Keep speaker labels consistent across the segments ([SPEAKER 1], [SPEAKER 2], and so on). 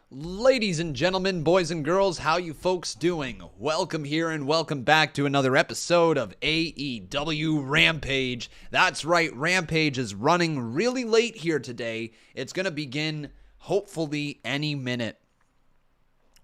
[SPEAKER 1] Ladies and gentlemen, boys and girls, how you folks doing? Welcome here and welcome back to another episode of AEW Rampage. That's right, Rampage is running really late here today. It's going to begin hopefully any minute.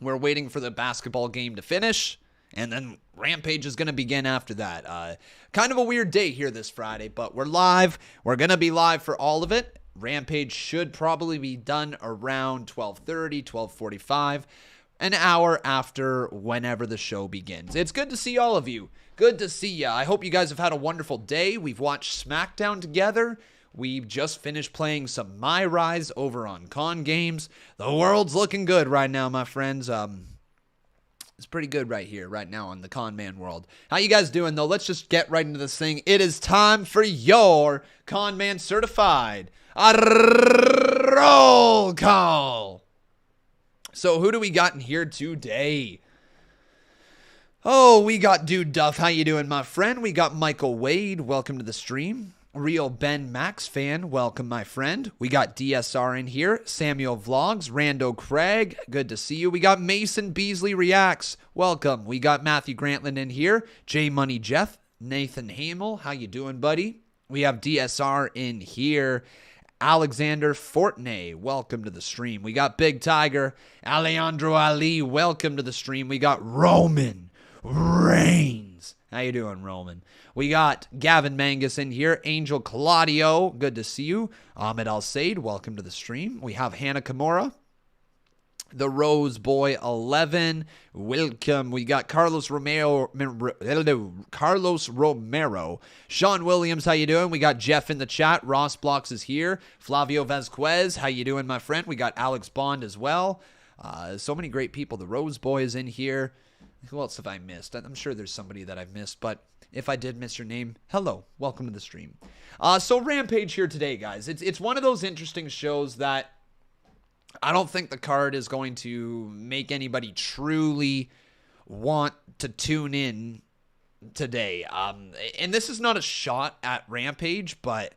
[SPEAKER 1] We're waiting for the basketball game to finish, and then Rampage is going to begin after that. Kind of a weird day here this Friday, but we're live. We're going to be live for all of it. Rampage should probably be done around 12:30, 12:45, an hour after whenever the show begins. It's good to see all of you. Good to see ya. I hope you guys have had a wonderful day. We've watched Smackdown together. We've just finished playing some My Rise over on Con Games. The world's looking good right now, my friends. It's pretty good right here, right now on the Con Man world. How you guys doing, though? Let's just get right into this thing. It is time for your Con Man Certified roll call. So who do we got in here today? Oh, we got Dude Duff. How you doing, my friend? We got Michael Wade. Welcome to the stream. Real Ben Max fan. Welcome, my friend. We got DSR in here. Samuel Vlogs. Rando Craig. Good to see you. We got Mason Beasley Reacts. Welcome. We got Matthew Grantland in here. J Money Jeff. Nathan Hamel. How you doing, buddy? We have DSR in here. Alexander Fortney, welcome to the stream. We got Big Tiger, Alejandro Ali, welcome to the stream. We got Roman Reigns. How you doing, Roman? We got Gavin Mangus in here, Angel Claudio, good to see you. Ahmed Al-Said, welcome to the stream. We have Hannah Kimura, the Rose Boy 11, welcome. We got Carlos Romero, Sean Williams, how you doing? We got Jeff in the chat. Ross Blocks is here. Flavio Vasquez, how you doing, my friend? We got Alex Bond as well. So many great people. The Rose Boy is in here. Who else have I missed? I'm sure there's somebody that I've missed, but if I did miss your name, hello, welcome to the stream. So Rampage here today, guys. It's one of those interesting shows that I don't think the card is going to make anybody truly want to tune in today. And this is not a shot at Rampage, but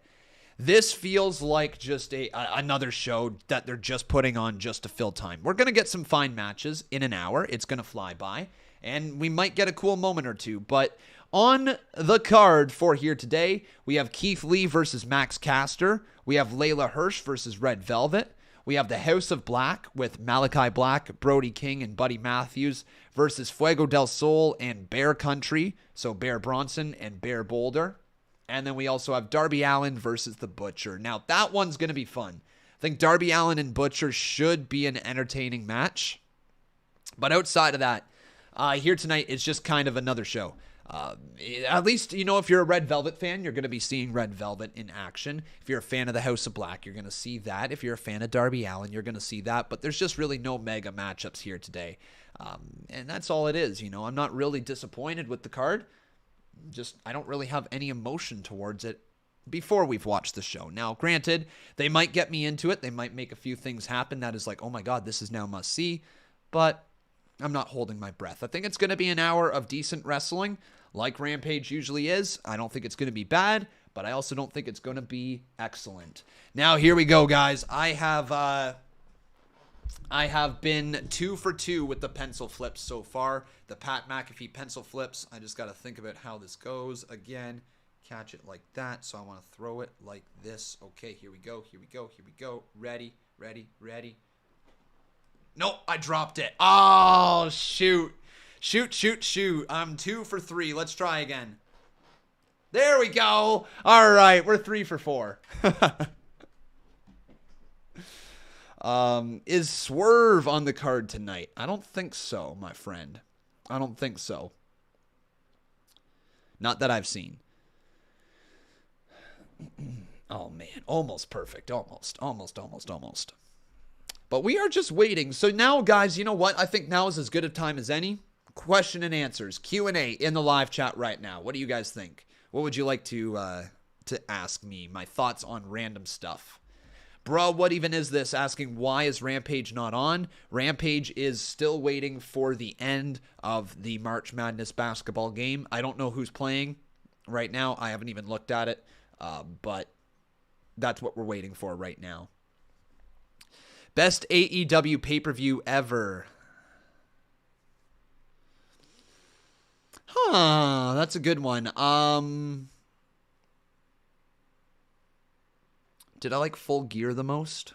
[SPEAKER 1] this feels like just another show that they're just putting on just to fill time. We're going to get some fine matches in an hour. It's going to fly by, and we might get a cool moment or two. But on the card for here today, we have Keith Lee versus Max Caster. We have Leyla Hirsch versus Red Velvet. We have the House of Black with Malakai Black, Brody King, and Buddy Matthews versus Fuego del Sol and Bear Country. So Bear Bronson and Bear Boulder. And then we also have Darby Allin versus the Butcher. Now, that one's going to be fun. I think Darby Allin and Butcher should be an entertaining match. But outside of that, here tonight, it's just kind of another show. At least, if you're a Red Velvet fan, you're going to be seeing Red Velvet in action. If you're a fan of the House of Black, you're going to see that. If you're a fan of Darby Allin, you're going to see that. But there's just really no mega matchups here today. And that's all it is. I'm not really disappointed with the card. I don't really have any emotion towards it before we've watched the show. Now, granted, they might get me into it. They might make a few things happen that is like, oh my God, this is now must see. But I'm not holding my breath. I think it's going to be an hour of decent wrestling, like Rampage usually is. I don't think it's going to be bad, but I also don't think it's going to be excellent. Now, here we go, guys. I have been 2 for 2 with the pencil flips so far. The Pat McAfee pencil flips. I just got to think about how this goes. Again, catch it like that. So I want to throw it like this. Okay, here we go. Here we go. Here we go. Ready, ready, ready. Nope, I dropped it. Oh, shoot. Shoot. I'm 2 for 3. Let's try again. There we go. All right, we're 3 for 4. Is Swerve on the card tonight? I don't think so, my friend. I don't think so. Not that I've seen. Oh, man. Almost perfect. Almost. But we are just waiting. So now, guys, you know what? I think now is as good a time as any. Question and answers. Q&A in the live chat right now. What do you guys think? What would you like to ask me? My thoughts on random stuff. Bro, what even is this? Asking why is Rampage not on? Rampage is still waiting for the end of the March Madness basketball game. I don't know who's playing right now. I haven't even looked at it. But that's what we're waiting for right now. Best AEW pay-per-view ever. That's a good one. Did I like Full Gear the most?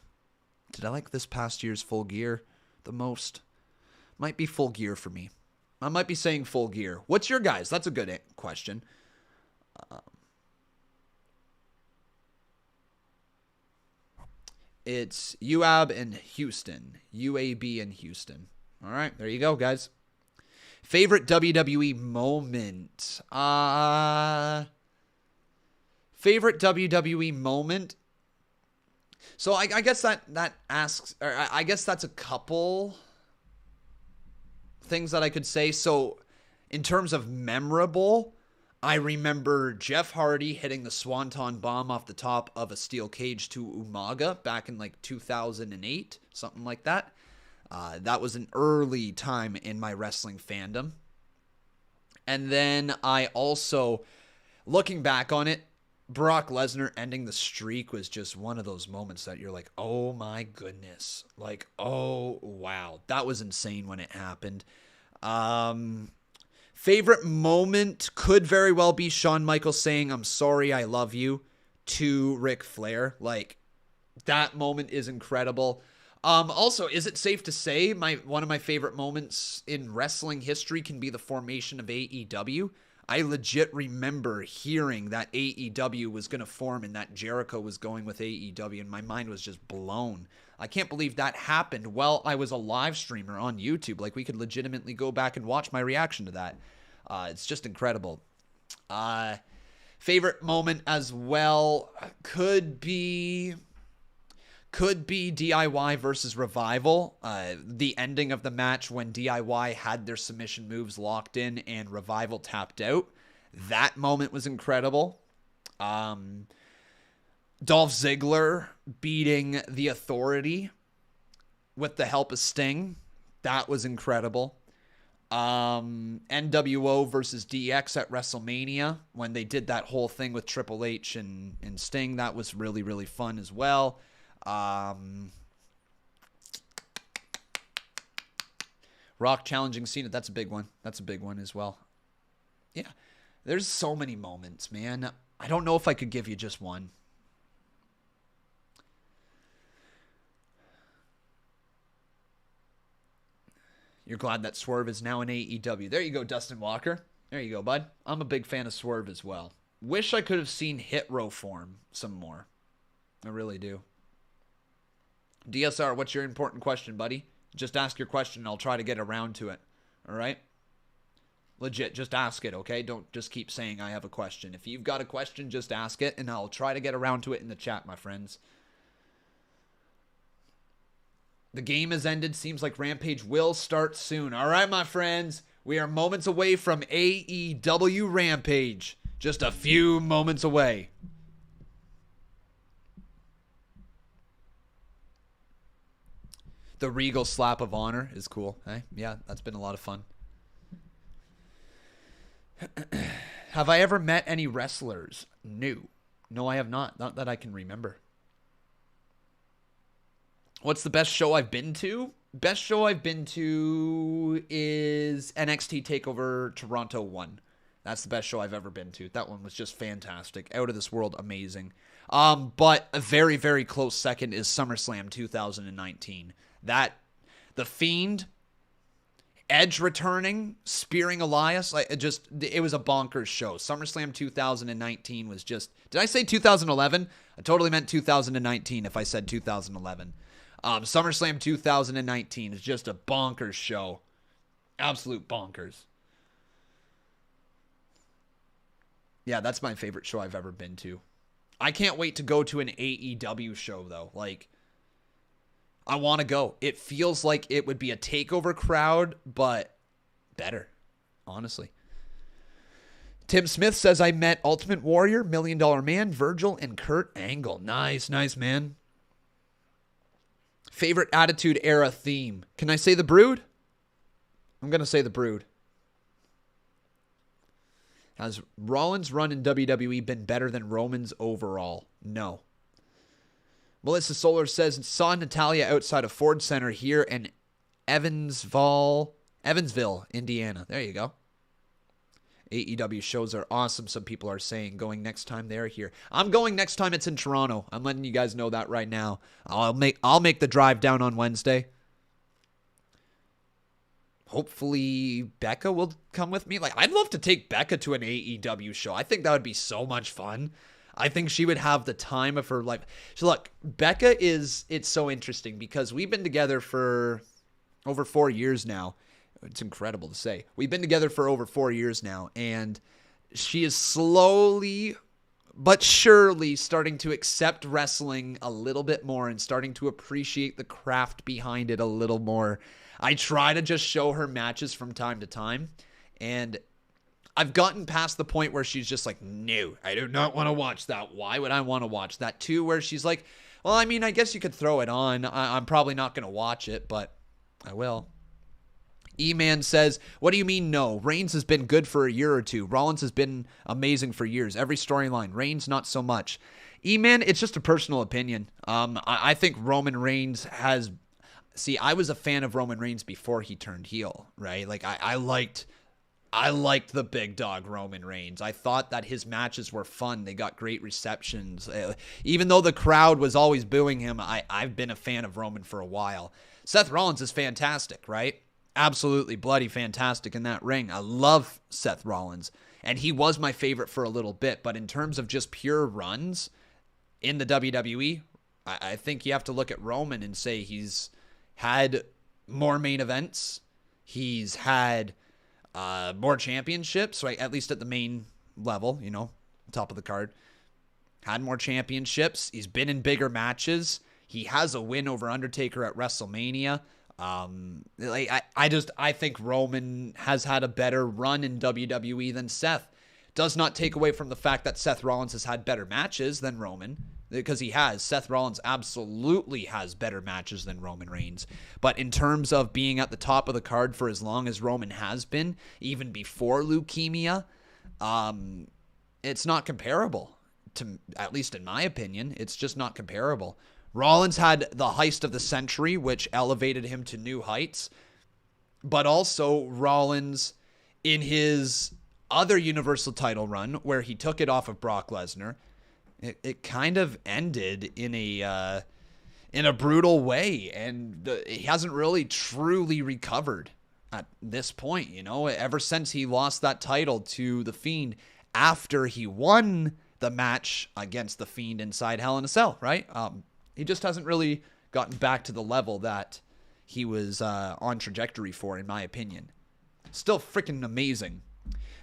[SPEAKER 1] Did I like this past year's Full Gear the most? Might be Full Gear for me. I might be saying Full Gear. What's your guys? That's a good question. It's UAB and Houston. UAB and Houston. All right, there you go, guys. Favorite WWE moment? Favorite WWE moment? So I guess that asks, or I guess that's a couple things that I could say. So in terms of memorable, I remember Jeff Hardy hitting the Swanton Bomb off the top of a steel cage to Umaga back in like 2008, something like that. That was an early time in my wrestling fandom. And then I also, looking back on it, Brock Lesnar ending the streak was just one of those moments that you're like, oh my goodness. Like, oh, wow. That was insane when it happened. Favorite moment could very well be Shawn Michaels saying, I'm sorry, I love you, to Ric Flair. Like, that moment is incredible. Also, is it safe to say one of my favorite moments in wrestling history can be the formation of AEW? I legit remember hearing that AEW was going to form and that Jericho was going with AEW, and my mind was just blown. I can't believe that happened while I was a live streamer on YouTube. Like, we could legitimately go back and watch my reaction to that. It's just incredible. Favorite moment as well could be DIY versus Revival. The ending of the match when DIY had their submission moves locked in and Revival tapped out. That moment was incredible. Dolph Ziggler beating the Authority with the help of Sting. That was incredible. NWO versus DX at WrestleMania when they did that whole thing with Triple H and Sting. That was really, really fun as well. Rock challenging Cena. That's a big one. That's a big one as well. Yeah. There's so many moments, man. I don't know if I could give you just one. You're glad that Swerve is now in AEW. There you go, Dustin Walker. There you go, bud. I'm a big fan of Swerve as well. Wish I could have seen Hit Row form some more. I really do. DSR, what's your important question, buddy? Just ask your question and I'll try to get around to it. All right? Legit, just ask it, okay? Don't just keep saying I have a question. If you've got a question, just ask it and I'll try to get around to it in the chat, my friends. The game has ended. Seems like Rampage will start soon. All right, my friends. We are moments away from AEW Rampage. Just a few moments away. The Regal Slap of Honor is cool. Hey, yeah, that's been a lot of fun. Have I ever met any wrestlers? No. No, I have not. Not that I can remember. What's the best show I've been to? Best show I've been to is NXT TakeOver Toronto 1. That's the best show I've ever been to. That one was just fantastic. Out of this world, amazing. But a very, very close second is SummerSlam 2019. The Fiend, Edge returning, spearing Elias, it was a bonkers show. SummerSlam 2019 was just, did I say 2011? I totally meant 2019 if I said 2011. SummerSlam 2019 is just a bonkers show. Absolute bonkers. Yeah, that's my favorite show I've ever been to. I can't wait to go to an AEW show, though. Like, I want to go. It feels like it would be a takeover crowd, but better, honestly. Tim Smith says, I met Ultimate Warrior, Million Dollar Man, Virgil, and Kurt Angle. Nice, nice, man. Favorite Attitude Era theme. Can I say The Brood? I'm going to say The Brood. Has Rollins' run in WWE been better than Roman's overall? No. Melissa Solar says, saw Natalia outside of Ford Center here in Evansville, Indiana. There you go. AEW shows are awesome. Some people are saying going next time they're here. I'm going next time it's in Toronto. I'm letting you guys know that right now. I'll make the drive down on Wednesday. Hopefully Becca will come with me. Like, I'd love to take Becca to an AEW show. I think that would be so much fun. I think she would have the time of her life. So look, Becca it's so interesting because we've been together for over 4 years now. It's incredible to say. We've been together for over 4 years now, and she is slowly but surely starting to accept wrestling a little bit more and starting to appreciate the craft behind it a little more. I try to just show her matches from time to time, and I've gotten past the point where she's just like, no, I do not want to watch that. Why would I want to watch that? Too, where she's like, well, I mean, I guess you could throw it on. I'm probably not going to watch it, but I will. E-Man says, what do you mean no? Reigns has been good for a year or two. Rollins has been amazing for years. Every storyline. Reigns, not so much. E-Man, it's just a personal opinion. I think Roman Reigns has... See, I was a fan of Roman Reigns before he turned heel, right? Like, I liked the big dog Roman Reigns. I thought that his matches were fun. They got great receptions. Even though the crowd was always booing him, I've been a fan of Roman for a while. Seth Rollins is fantastic, right? Absolutely bloody fantastic in that ring. I love Seth Rollins, and he was my favorite for a little bit. But in terms of just pure runs in the WWE, I think you have to look at Roman and say he's had more main events. He's had more championships, right? At least at the main level, top of the card. Had more championships. He's been in bigger matches. He has a win over Undertaker at WrestleMania. I think Roman has had a better run in WWE than Seth. Does not take away from the fact that Seth Rollins has had better matches than Roman, because he has. Seth Rollins absolutely has better matches than Roman Reigns. But in terms of being at the top of the card for as long as Roman has been, even before leukemia, it's not comparable. To, at least in my opinion, it's just not comparable. Rollins had the heist of the century, which elevated him to new heights. But also Rollins, in his other Universal title run, where he took it off of Brock Lesnar, it kind of ended in a brutal way. And he hasn't really truly recovered at this point, ever since he lost that title to The Fiend after he won the match against The Fiend inside Hell in a Cell, right? He just hasn't really gotten back to the level that he was on trajectory for, in my opinion. Still freaking amazing.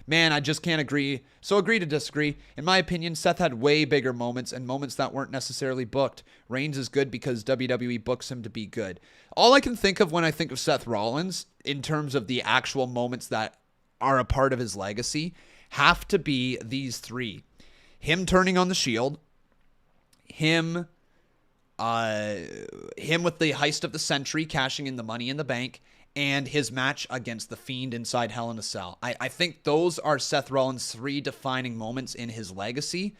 [SPEAKER 1] Man, I just can't agree. So agree to disagree. In my opinion, Seth had way bigger moments and moments that weren't necessarily booked. Reigns is good because WWE books him to be good. All I can think of when I think of Seth Rollins, in terms of the actual moments that are a part of his legacy, have to be these three. Him turning on the Shield. Him with the heist of the century, cashing in the Money in the Bank, and his match against The Fiend inside Hell in a Cell. I think those are Seth Rollins' three defining moments in his legacy.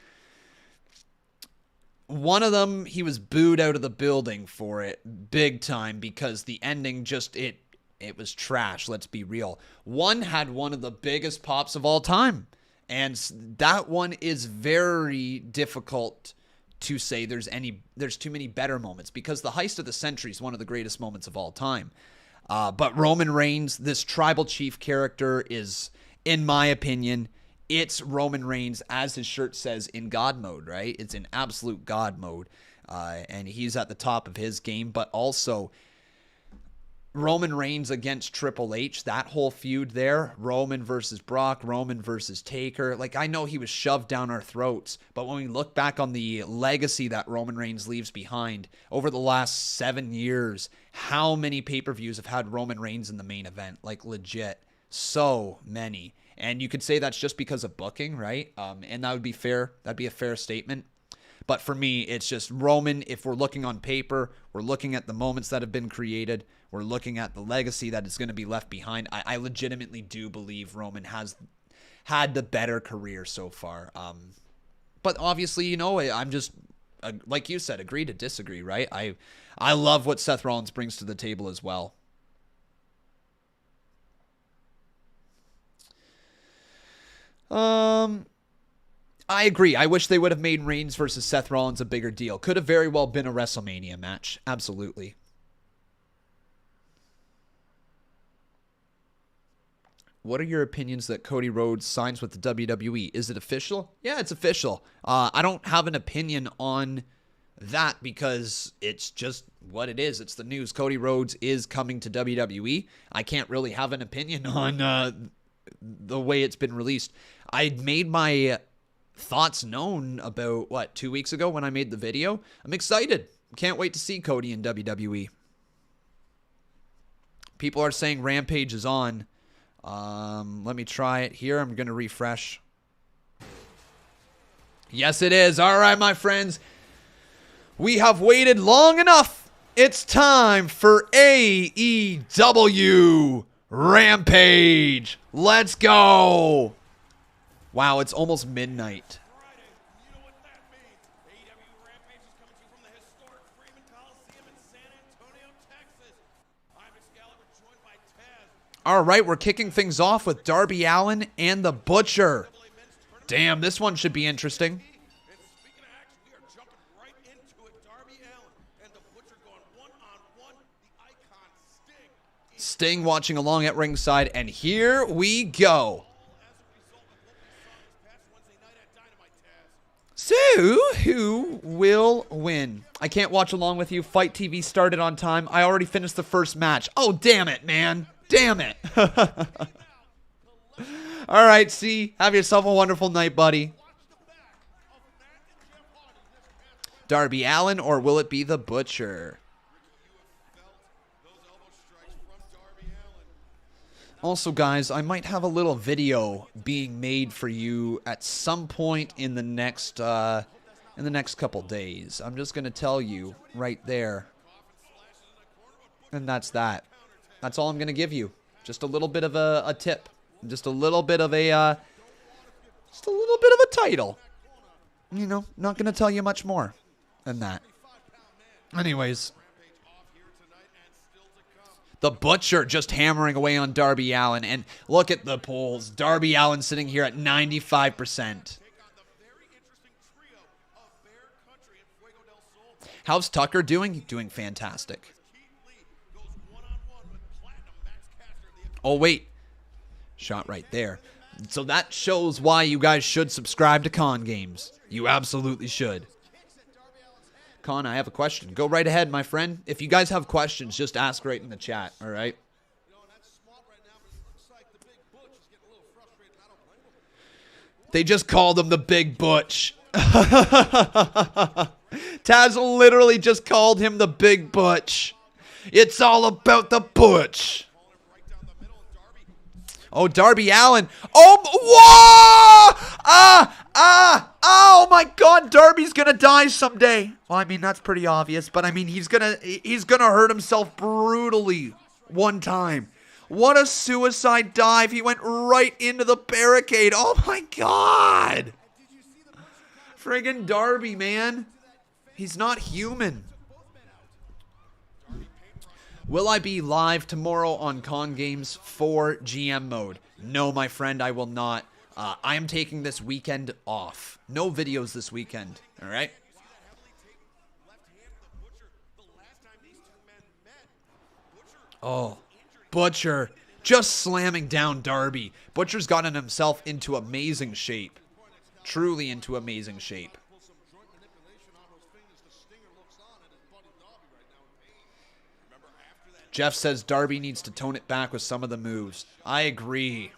[SPEAKER 1] One of them, he was booed out of the building for it big time because the ending just, it was trash, let's be real. One had one of the biggest pops of all time, and that one is very difficult to say there's too many better moments, because the heist of the century is one of the greatest moments of all time. But Roman Reigns, this tribal chief character, is, in my opinion, it's Roman Reigns, as his shirt says, in God mode, right? It's in absolute God mode. And he's at the top of his game. But also, Roman Reigns against Triple H, that whole feud there, Roman versus Brock, Roman versus Taker. Like, I know he was shoved down our throats, but when we look back on the legacy that Roman Reigns leaves behind over the last 7 years, how many pay-per-views have had Roman Reigns in the main event? Like, legit, so many. And you could say that's just because of booking, right? And that would be fair. That'd be a fair statement. But for me, it's just Roman. If we're looking on paper, we're looking at the moments that have been created, we're looking at the legacy that is going to be left behind. I legitimately do believe Roman has had the better career so far. But obviously, I'm just like you said, agree to disagree, right? I love what Seth Rollins brings to the table as well. I agree. I wish they would have made Reigns versus Seth Rollins a bigger deal. Could have very well been a WrestleMania match. Absolutely. What are your opinions that Cody Rhodes signs with the WWE? Is it official? Yeah, it's official. I don't have an opinion on that because it's just what it is. It's the news. Cody Rhodes is coming to WWE. I can't really have an opinion on the way it's been released. I made my thoughts known about, 2 weeks ago when I made the video. I'm excited. Can't wait to see Cody in WWE. People are saying Rampage is on. Let me try it here. I'm going to refresh. Yes, it is. All right, my friends. We have waited long enough. It's time for AEW Rampage. Let's go. Wow, it's almost midnight.
[SPEAKER 2] You know what that means. AEW Rampage is coming to you from the historic Freeman Coliseum in San Antonio, Texas. I'm Excalibur, joined by Taz.
[SPEAKER 1] All right, we're kicking things off with Darby Allin and the Butcher. Damn, this one should be interesting.
[SPEAKER 2] And speaking of action, we are jumping right into it. Darby Allin and the Butcher going one-on-one. The icon Sting.
[SPEAKER 1] Sting watching along at ringside, and here we go. So, who will win? I can't watch along with you. Fight TV started on time. I already finished the first match. Oh, damn it, man. Damn it. All right, see. Have yourself a wonderful night, buddy. Darby Allin, or will it be the Butcher? Also, guys, I might have a little video being made for you at some point in the next couple days. I'm just gonna tell you right there, and that's that. That's all I'm gonna give you. Just a little bit of a tip, just a little bit of a title. You know, not gonna tell you much more than that. Anyways. The Butcher just hammering away on Darby Allin. And look at the polls. Darby Allin sitting here at 95%. How's Tucker doing? Doing fantastic. Oh, wait. Shot right there. So that shows why you guys should subscribe to Con Games. You absolutely should. Con, I have a question. Go right ahead, my friend. If you guys have questions, just ask right in the chat, all right? They just called him the Big Butch. Taz literally just called him the Big Butch. It's all about the Butch. Oh, Darby Allin. Oh, whoa! Oh my God, Darby's gonna die someday. Well, I mean, that's pretty obvious, but I mean, he's gonna hurt himself brutally one time. What a suicide dive. He went right into the barricade. Oh my God. Friggin' Darby, man. He's not human. Will I be live tomorrow on Con Games for GM mode? No, my friend, I will not. I am taking this weekend off. No videos this weekend, all right? Oh, Butcher just slamming down Darby. Butcher's gotten himself into amazing shape. Truly into amazing shape. Jeff says Darby needs to tone it back with some of the moves. I agree.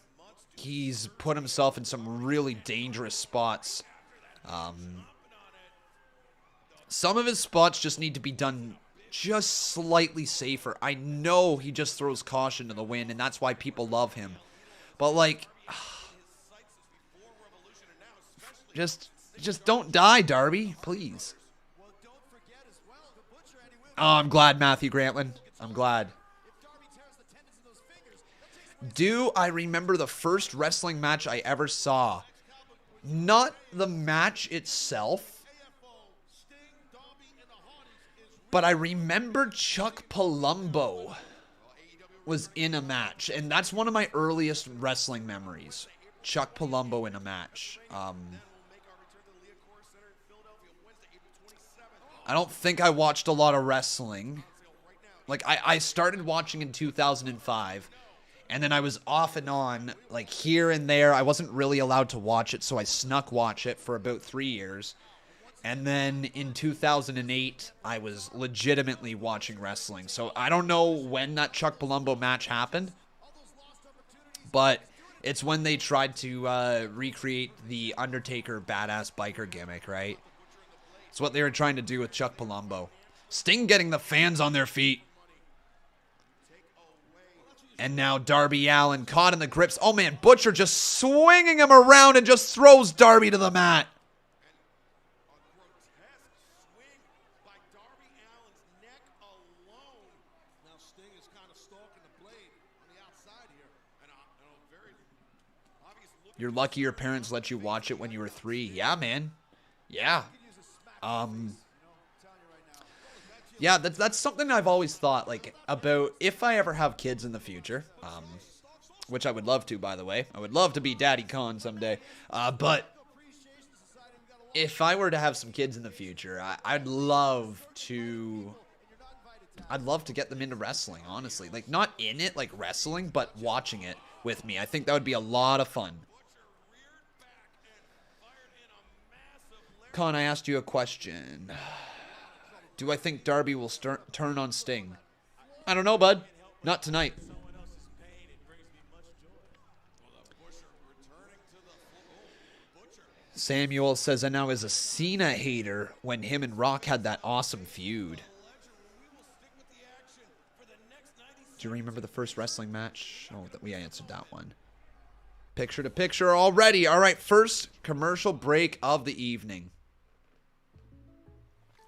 [SPEAKER 1] He's put himself in some really dangerous spots. Some of his spots just need to be done just slightly safer. I know he just throws caution to the wind, and that's why people love him. But, like, just don't die, Darby, please. Oh, I'm glad, Matthew Grantland. I'm glad. Do I remember the first wrestling match I ever saw? Not the match itself, But I remember Chuck Palumbo was in a match, and that's one of my earliest wrestling memories. Chuck Palumbo in a match. I don't think I watched a lot of wrestling. Like, I started watching in 2005, and then I was off and on, like, here and there. I wasn't really allowed to watch it, so I snuck watch it for about 3 years. And then in 2008, I was legitimately watching wrestling. So I don't know when that Chuck Palumbo match happened, but it's when they tried to recreate the Undertaker badass biker gimmick, right? It's what they were trying to do with Chuck Palumbo. Sting getting the fans on their feet. And now Darby Allin caught in the grips. Oh man, Butcher just swinging him around and just throws Darby to the mat. You're lucky your parents let you watch it when you were 3. Yeah, man. Yeah. Yeah, that's something I've always thought, like, about if I ever have kids in the future, which I would love to, by the way. I would love to be Daddy Khan someday. But if I were to have some kids in the future, I'd love to get them into wrestling, honestly. Like, not in it, like wrestling, but watching it with me. I think that would be a lot of fun. Con, I asked you a question. Do I think Darby will turn on Sting? I don't know, bud. Not tonight. Samuel says, and now is a Cena hater when him and Rock had that awesome feud. Do you remember the first wrestling match? Oh, we answered that one. Picture to picture already. All right, first commercial break of the evening.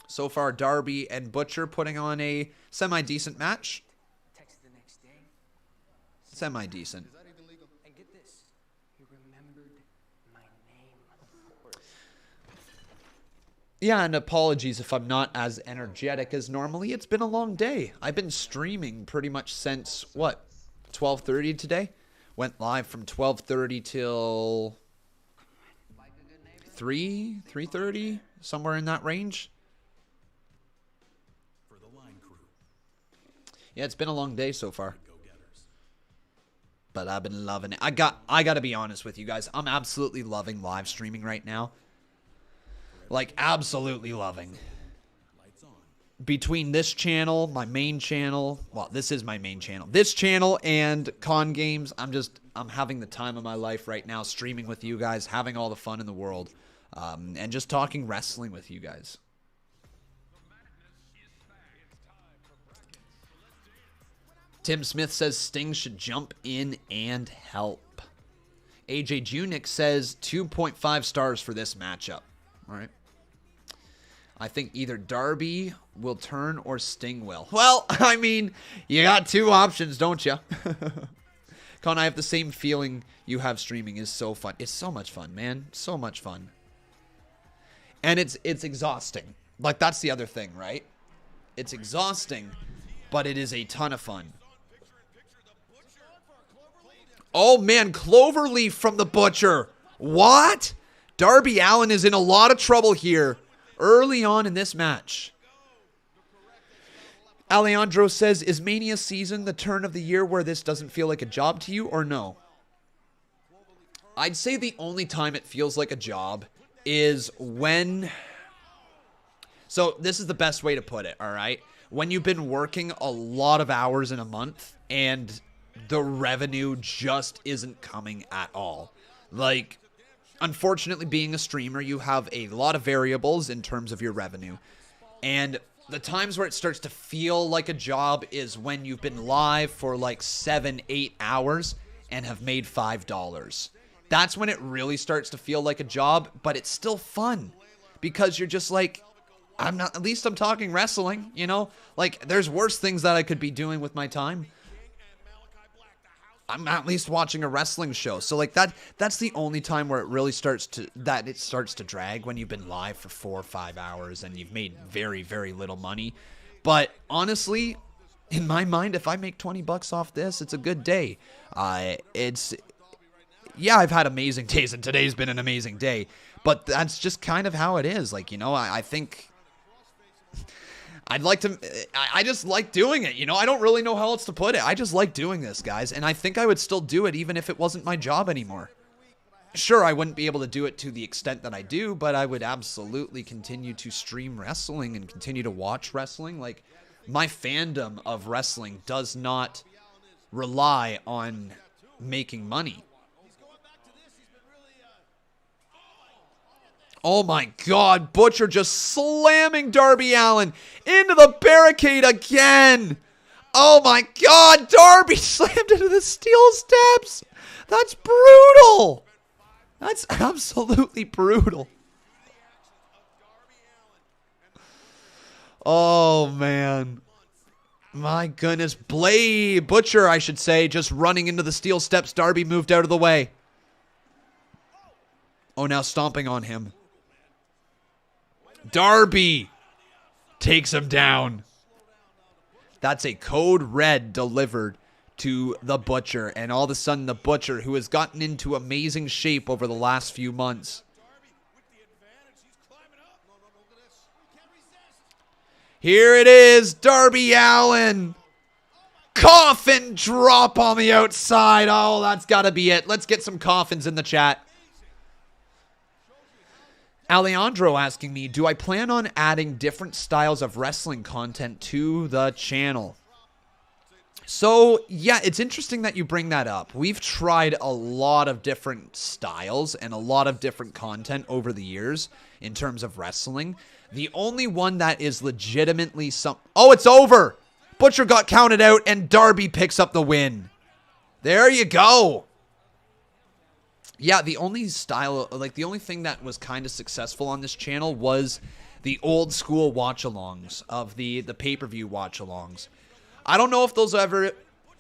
[SPEAKER 1] So far, Darby and Butcher putting on a semi-decent match. Semi-decent.
[SPEAKER 3] And get this, he remembered my name.
[SPEAKER 1] Yeah, and apologies if I'm not as energetic as normally. It's been a long day. I've been streaming pretty much since, 12:30 today? Went live from 12:30 till 3:30, somewhere in that range. Yeah, it's been a long day so far. But I've been loving it. I got to be honest with you guys. I'm absolutely loving live streaming right now. Like, absolutely loving. Between this channel, my main channel, well, this is my main channel. This channel and Con Games, I'm having the time of my life right now, streaming with you guys, having all the fun in the world, and just talking wrestling with you guys. Tim Smith says Sting should jump in and help. AJ Junick says 2.5 stars for this matchup. All right. I think either Darby will turn or Sting will. Well, I mean, you got two options, don't you? Con, I have the same feeling you have streaming is so fun. It's so much fun, man. So much fun. And it's exhausting. Like, that's the other thing, right? It's exhausting, but it is a ton of fun. Oh, man, Cloverleaf from the Butcher. What? Darby Allin is in a lot of trouble here early on in this match. Alejandro says, is Mania season the turn of the year where this doesn't feel like a job to you, or no? I'd say the only time it feels like a job is when... So this is the best way to put it, all right? When you've been working a lot of hours in a month and the revenue just isn't coming at all. Like, unfortunately, being a streamer, you have a lot of variables in terms of your revenue. And the times where it starts to feel like a job is when you've been live for like 7-8 hours and have made $5. That's when it really starts to feel like a job, but it's still fun because you're just like, at least I'm talking wrestling, you know? Like, there's worse things that I could be doing with my time. I'm at least watching a wrestling show. So like that's the only time where it really starts to drag, when you've been live for 4 or 5 hours and you've made very, very little money. But honestly, in my mind, if I make $20 off this, it's a good day. Yeah, I've had amazing days, and today's been an amazing day. But that's just kind of how it is. Like, you know, I think I'd like to, I just like doing it, you know? I don't really know how else to put it. I just like doing this, guys, and I think I would still do it even if it wasn't my job anymore. Sure, I wouldn't be able to do it to the extent that I do, but I would absolutely continue to stream wrestling and continue to watch wrestling. Like, my fandom of wrestling does not rely on making money. Oh my God, Butcher just slamming Darby Allin into the barricade again. Oh my God, Darby slammed into the steel steps. That's brutal. That's absolutely brutal. Oh man. My goodness. Butcher, I should say, just running into the steel steps. Darby moved out of the way. Oh, now stomping on him. Darby takes him down. That's a code red delivered to the Butcher. And all of a sudden, the Butcher, who has gotten into amazing shape over the last few months. Here it is, Darby Allin. Coffin drop on the outside. Oh, that's got to be it. Let's get some coffins in the chat. Alejandro asking me, do I plan on adding different styles of wrestling content to the channel? So, yeah, it's interesting that you bring that up. We've tried a lot of different styles and a lot of different content over the years in terms of wrestling. The only one that is legitimately Oh, it's over! Butcher got counted out and Darby picks up the win. There you go. Yeah, the only style, like the only thing that was kind of successful on this channel was the old school watch-alongs of the pay-per-view watch-alongs. I don't know if those are ever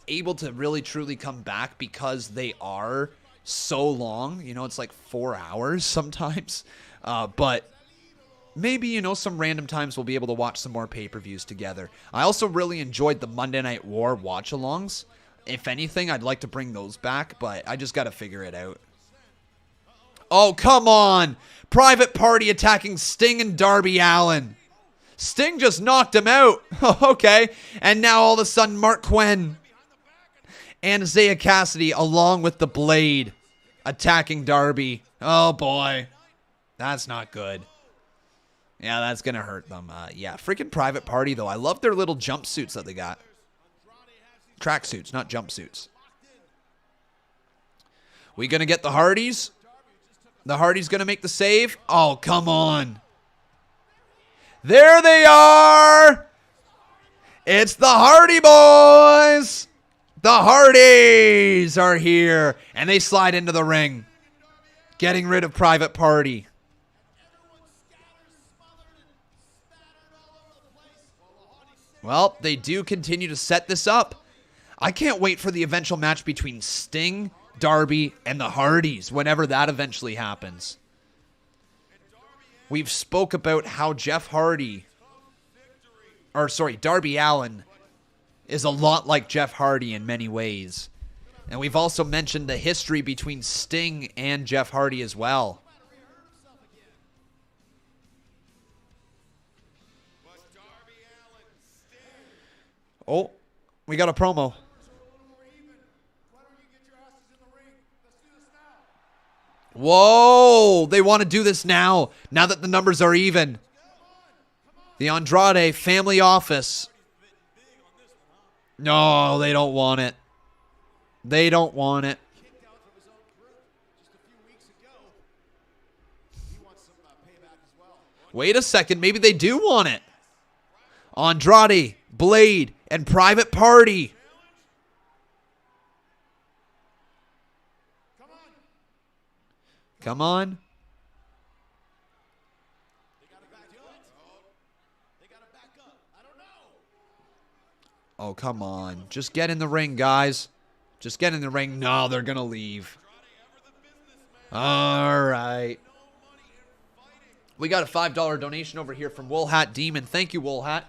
[SPEAKER 1] able to really truly come back because they are so long. You know, it's like 4 hours sometimes. But maybe, you know, some random times we'll be able to watch some more pay-per-views together. I also really enjoyed the Monday Night War watch-alongs. If anything, I'd like to bring those back, but I just got to figure it out. Oh, come on. Private Party attacking Sting and Darby Allin. Sting just knocked him out. Okay. And now all of a sudden, Mark Quinn and Isaiah Cassidy, along with the Blade, attacking Darby. Oh, boy. That's not good. Yeah, that's going to hurt them. Yeah, freaking Private Party, though. I love their little jumpsuits that they got. Tracksuits, not jumpsuits. We going to get the Hardys? The Hardys going to make the save? Oh, come on. There they are. It's the Hardy Boys. The Hardys are here. And they slide into the ring. Getting rid of Private Party. Well, they do continue to set this up. I can't wait for the eventual match between Sting, Darby, and the Hardys whenever that eventually happens. We've spoke about how Darby Allin is a lot like Jeff Hardy in many ways. And we've also mentioned the history between Sting and Jeff Hardy as well. Oh, we got a promo. Whoa, they want to do this now that the numbers are even. The Andrade family office. No, they don't want it. They don't want it. Wait a second, maybe they do want it. Andrade, Blade, and Private Party. Come on. Oh, come on. Just get in the ring, guys. Just get in the ring. No, they're going to leave. All right. We got a $5 donation over here from Woolhat Demon. Thank you, Woolhat.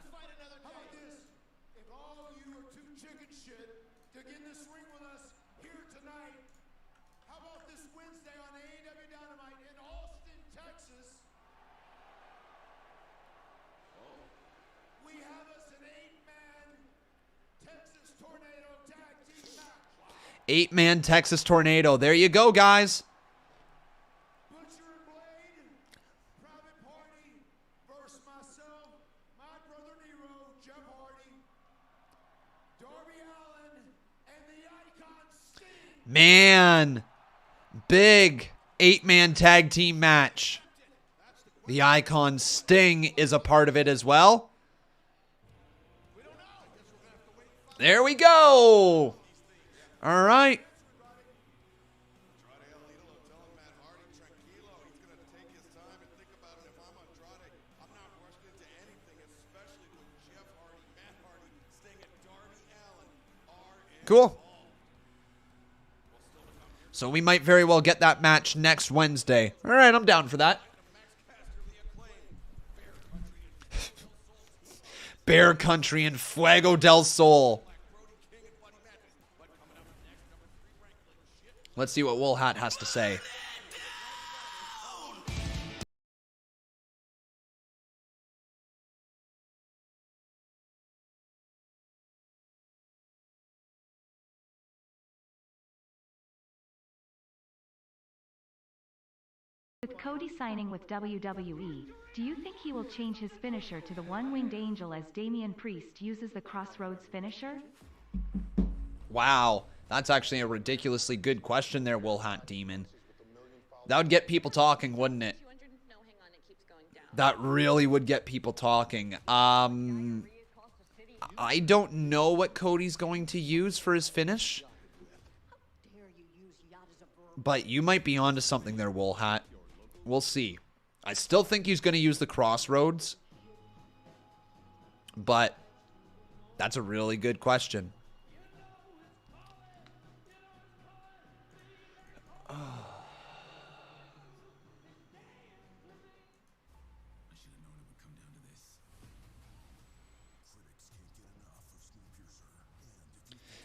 [SPEAKER 1] 8-man Texas Tornado. There you go, guys.
[SPEAKER 2] Butcher and Blade, Private Party, versus myself, my brother Nero, Jeff Hardy, Darby Allin, and the Icon Sting.
[SPEAKER 1] Man, big 8-man tag team match. The Icon Sting is a part of it as well. There we go. All right. Cool. So we might very well get that match next Wednesday. All right, I'm down for that. Bear Country and Fuego del Sol. Let's see what Wool Hat has to say.
[SPEAKER 4] With Cody signing with WWE, do you think he will change his finisher to the one-winged angel as Damian Priest uses the Crossroads finisher?
[SPEAKER 1] Wow, that's actually a ridiculously good question there, Wool Hat Demon. That would get people talking, wouldn't it? That really would get people talking. I don't know what Cody's going to use for his finish. But you might be onto something there, Wool Hat. We'll see. I still think he's going to use the Crossroads. But that's a really good question.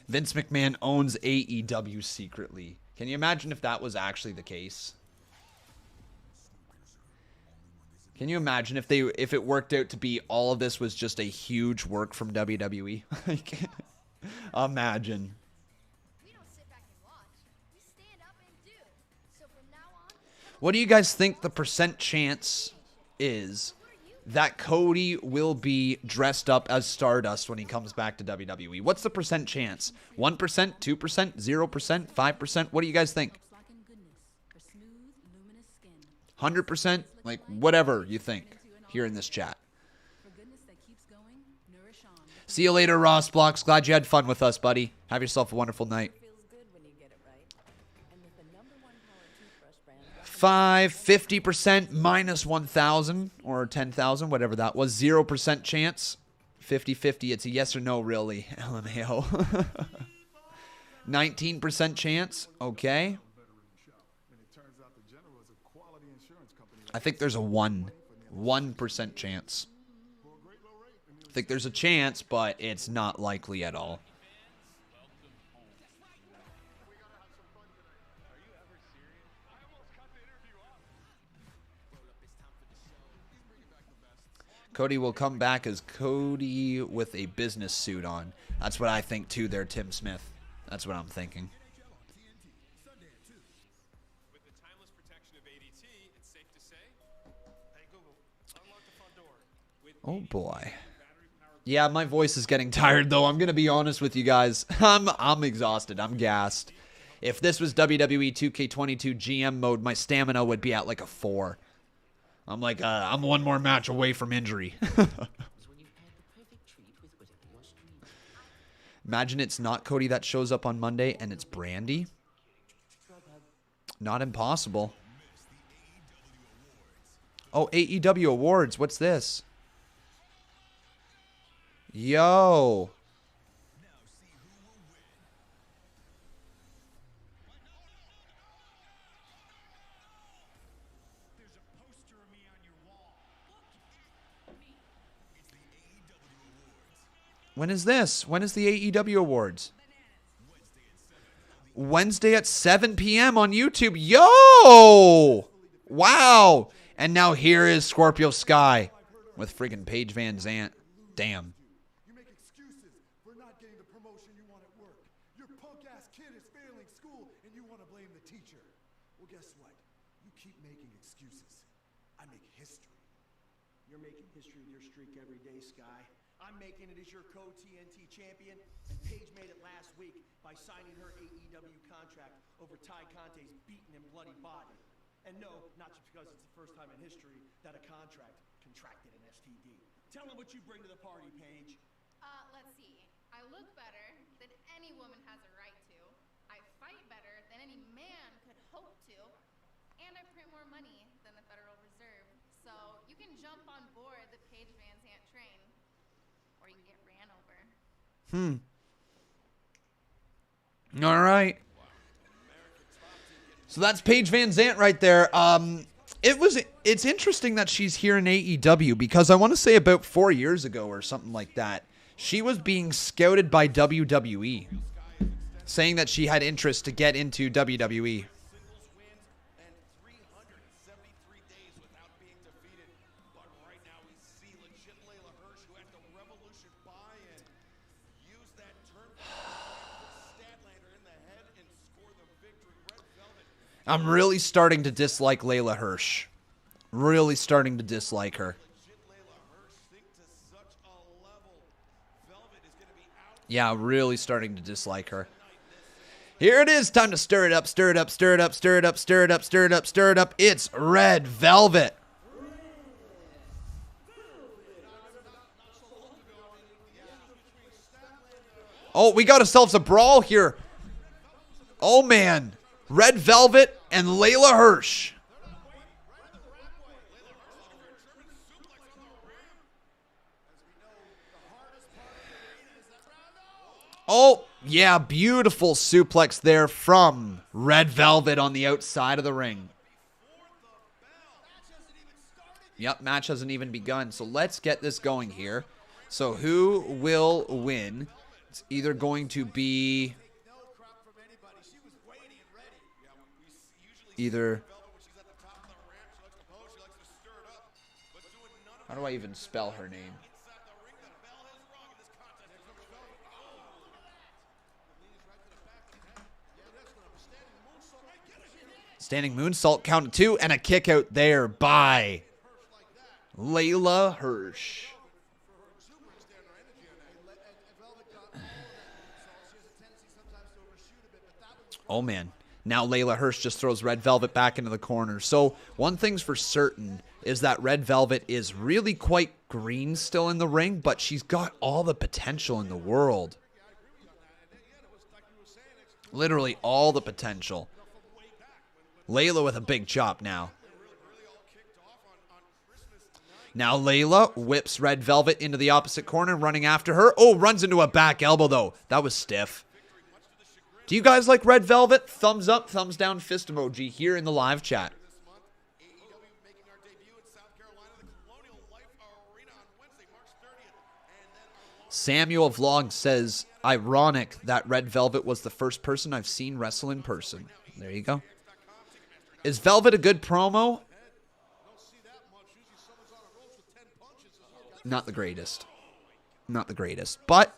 [SPEAKER 1] Vince McMahon owns AEW secretly. Can you imagine if that was actually the case? Can you imagine if it worked out to be all of this was just a huge work from WWE? Like, imagine.
[SPEAKER 5] We don't sit back and watch. We stand up and do. So from now on,
[SPEAKER 1] What do you guys think the percent chance is that Cody will be dressed up as Stardust when he comes back to WWE? What's the percent chance? 1%, 2%, 0%, 5%? What do you guys think? 100%? Like, whatever you think here in this chat. See you later, Ross Blocks. Glad you had fun with us, buddy. Have yourself a wonderful night. 50% minus 1,000 or 10,000, whatever that was. 0% chance. 50-50. It's a yes or no, really. LMAO. 19% chance. Okay. I think there's a 1% chance. I think there's a chance, but it's not likely at all. Cody will come back as Cody with a business suit on. That's what I think too there, Tim Smith. That's what I'm thinking. Oh boy. Yeah, my voice is getting tired though. I'm going to be honest with you guys. I'm exhausted. I'm gassed. If this was WWE 2K22 GM mode, my stamina would be at like a 4. I'm like, I'm one more match away from injury. Imagine it's not Cody that shows up on Monday and it's Brandy. Not impossible. Oh, AEW Awards. What's this? Yo. When is this? When is the AEW Awards? Wednesday at 7 p.m. on YouTube. Yo! Wow. And now here is Scorpio Sky with friggin' Paige Van Zant. Damn.
[SPEAKER 2] You make excuses for not getting the promotion you want at work. Your punk ass kid is failing
[SPEAKER 6] history with your streak every day, Sky. I'm making it as your co-TNT champion, and Paige made it last week by signing her AEW contract over Ty Conte's beaten and bloody body. And no, not just because it's the first time in history that a contract contracted an STD. Tell them what you bring to the party, Paige.
[SPEAKER 5] Let's see. I look better than any woman has a right to. I fight better than any man could hope to. And I print more money than the Federal Reserve. So you can jump on board the Paige Van Zant train. Or you can get ran over.
[SPEAKER 1] All right. So that's Paige Van Zant right there. It's interesting that she's here in AEW because I want to say about 4 years ago or something like that, she was being scouted by WWE, saying that she had interest to get into WWE.
[SPEAKER 2] Singles wins and 373 days without being defeated. But right now we see legit Leyla Hirsch, who had the Revolution buy-in, use that turnbuckle, put Statlander in the head and score the victory. Red Velvet.
[SPEAKER 1] I'm really starting to dislike Leyla Hirsch. Really starting to dislike her.
[SPEAKER 2] Legit Leyla Hirsch sink to such a level. Velvet is going to be out.
[SPEAKER 1] Yeah, really starting to dislike her. Here it is. Time to stir it up, stir it up, stir it up, stir it up, stir it up, stir it up, stir it up. It's Red Velvet. Oh, we got ourselves a brawl here. Oh, man. Red Velvet and Leyla Hirsch. Oh, yeah, beautiful suplex there from Red Velvet on the outside of the ring. Yep, match hasn't even begun. So let's get this going here. So who will win? It's either going to be either... How do I even spell her name? Standing moonsault, count to 2, and a kick out there by Leyla Hirsch. Oh, man. Now Leyla Hirsch just throws Red Velvet back into the corner. So one thing's for certain is that Red Velvet is really quite green still in the ring, but she's got all the potential in the world. Literally all the potential. Leyla with a big chop now. Now Leyla whips Red Velvet into the opposite corner, running after her. Oh, runs into a back elbow, though. That was stiff. Do you guys like Red Velvet? Thumbs up, thumbs down, fist emoji here in the live chat. Samuel Vlog says, ironic that Red Velvet was the first person I've seen wrestle in person. There you go. Is Velvet a good promo? Not the greatest. Not the greatest. But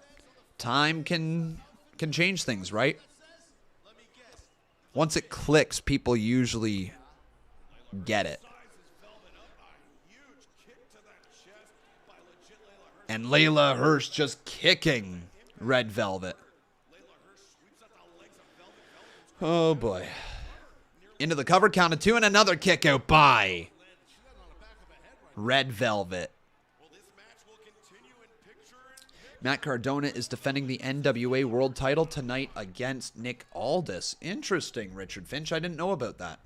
[SPEAKER 1] time can change things, right? Once it clicks, people usually get it. And Leyla Hirsch just kicking Red Velvet. Oh, boy. Into the cover, count of 2, and another kick out by Red Velvet. Matt Cardona is defending the NWA World title tonight against Nick Aldis. Interesting, Richard Finch. I didn't know about that.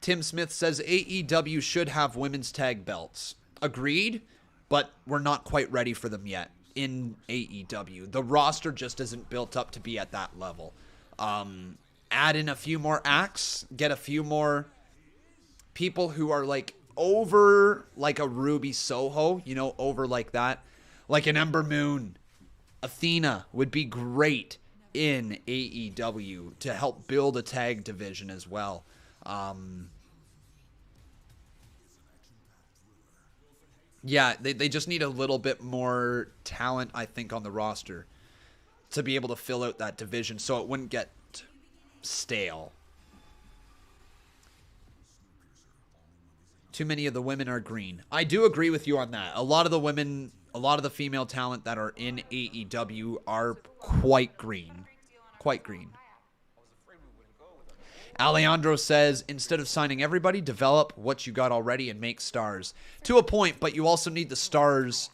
[SPEAKER 1] Tim Smith says AEW should have women's tag belts. Agreed, but we're not quite ready for them yet in AEW. The roster just isn't built up to be at that level. Add in a few more acts, get a few more people who are like over like a Ruby Soho, you know, over like that. Like an Ember Moon. Athena would be great in AEW to help build a tag division as well. Yeah, they just need a little bit more talent, I think, on the roster to be able to fill out that division so it wouldn't get stale. Too many of the women are green. I do agree with you on that. A lot of the women, a lot of the female talent that are in AEW are quite green. Quite green. Alejandro says, instead of signing everybody, develop what you got already and make stars. To a point, but you also need the stars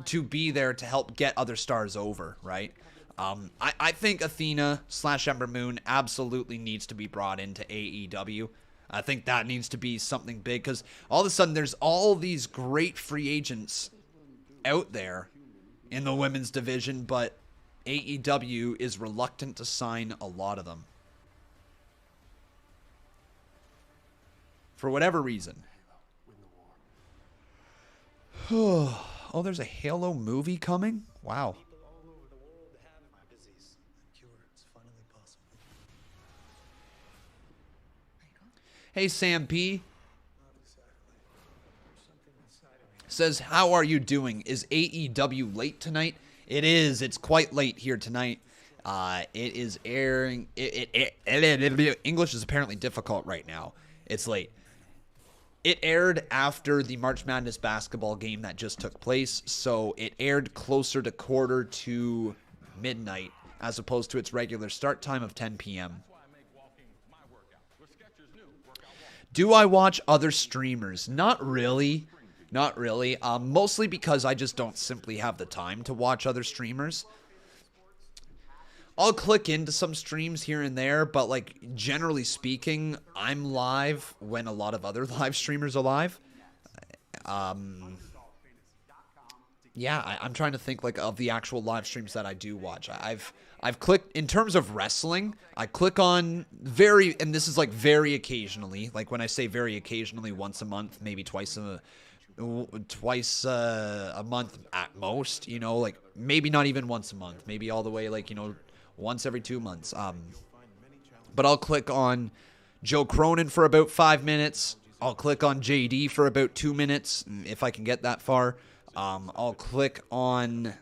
[SPEAKER 1] to be there to help get other stars over, right? I think Athena / Ember Moon absolutely needs to be brought into AEW. I think that needs to be something big because all of a sudden there's all these great free agents out there in the women's division, but AEW is reluctant to sign a lot of them. For whatever reason. Oh, there's a Halo movie coming? Wow. Hey, Sam P. Says, how are you doing? Is AEW late tonight? It is. It's quite late here tonight. It is airing. English is apparently difficult right now. It's late. It aired after the March Madness basketball game that just took place, so it aired closer to quarter to midnight as opposed to its regular start time of 10 p.m. Do I watch other streamers? Not really. Not really. Mostly because I just don't simply have the time to watch other streamers. I'll click into some streams here and there, but like generally speaking, I'm live when a lot of other live streamers are live. Yeah, I'm trying to think like of the actual live streams that I do watch. I've clicked in terms of wrestling. I click on and this is like very occasionally. Like when I say very occasionally, once a month, maybe twice a month at most. You know, like maybe not even once a month. Maybe all the way like once every 2 months. But I'll click on Joe Cronin for about 5 minutes. I'll click on JD for about 2 minutes if I can get that far. I'll click on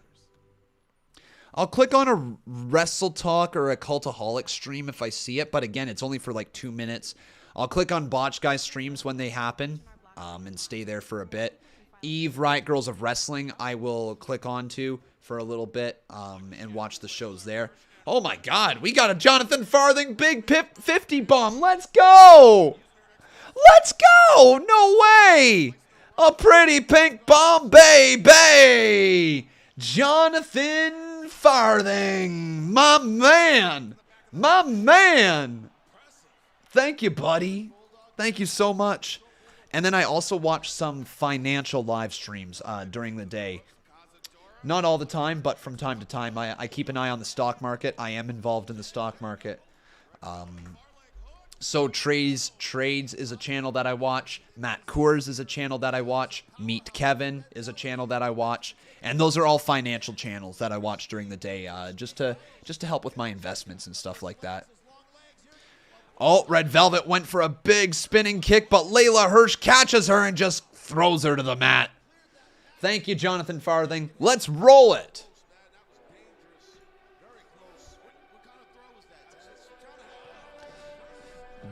[SPEAKER 1] a Wrestle Talk or a Cultaholic stream if I see it, but again, it's only for like 2 minutes. I'll click on Botch Guy streams when they happen, and stay there for a bit. Eve, Riot Girls of Wrestling, I will click onto for a little bit, and watch the shows there. Oh my God, we got a Jonathan Farthing Big Pip 50 bomb. Let's go! Let's go! No way! A pretty pink bomb, baby! Jonathan Farthing, my man! My man! Thank you, buddy. Thank you so much. And then I also watch some financial live streams during the day. Not all the time, but from time to time. I keep an eye on the stock market. I am involved in the stock market. So Trades is a channel that I watch. Matt Coors is a channel that I watch. Meet Kevin is a channel that I watch. And those are all financial channels that I watch during the day, just to help with my investments and stuff like that. Oh, Red Velvet went for a big spinning kick, but Leyla Hirsch catches her and just throws her to the mat. Thank you, Jonathan Farthing. Let's roll it.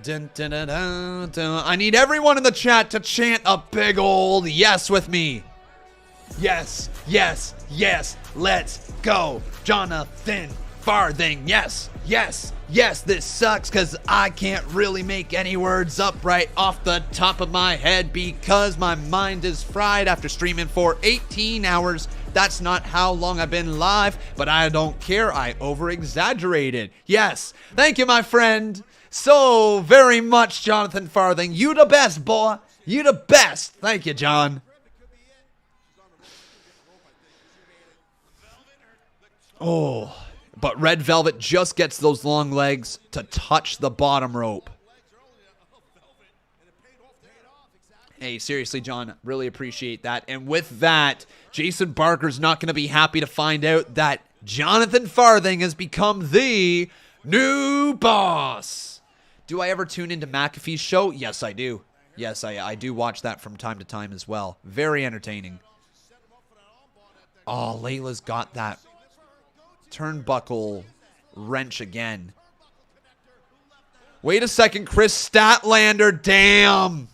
[SPEAKER 1] Dun, dun, dun, dun, dun. I need everyone in the chat to chant a big old yes with me. Yes, yes, yes. Let's go. Jonathan Farthing. Yes, yes, yes. This sucks because I can't really make any words up right off the top of my head because my mind is fried after streaming for 18 hours. That's not how long I've been live, but I don't care. I over-exaggerated. Yes. Thank you, my friend. So very much, Jonathan Farthing. You the best, boy. You the best. Thank you, John. Oh, but Red Velvet just gets those long legs to touch the bottom rope. Hey, seriously, John, really appreciate that. And with that, Jason Barker's not going to be happy to find out that Jonathan Farthing has become the new boss. Do I ever tune into McAfee's show? Yes, I do. Yes, I do watch that from time to time as well. Very entertaining. Oh, Layla's got that turnbuckle wrench again. Wait a second, Chris Statlander, damn.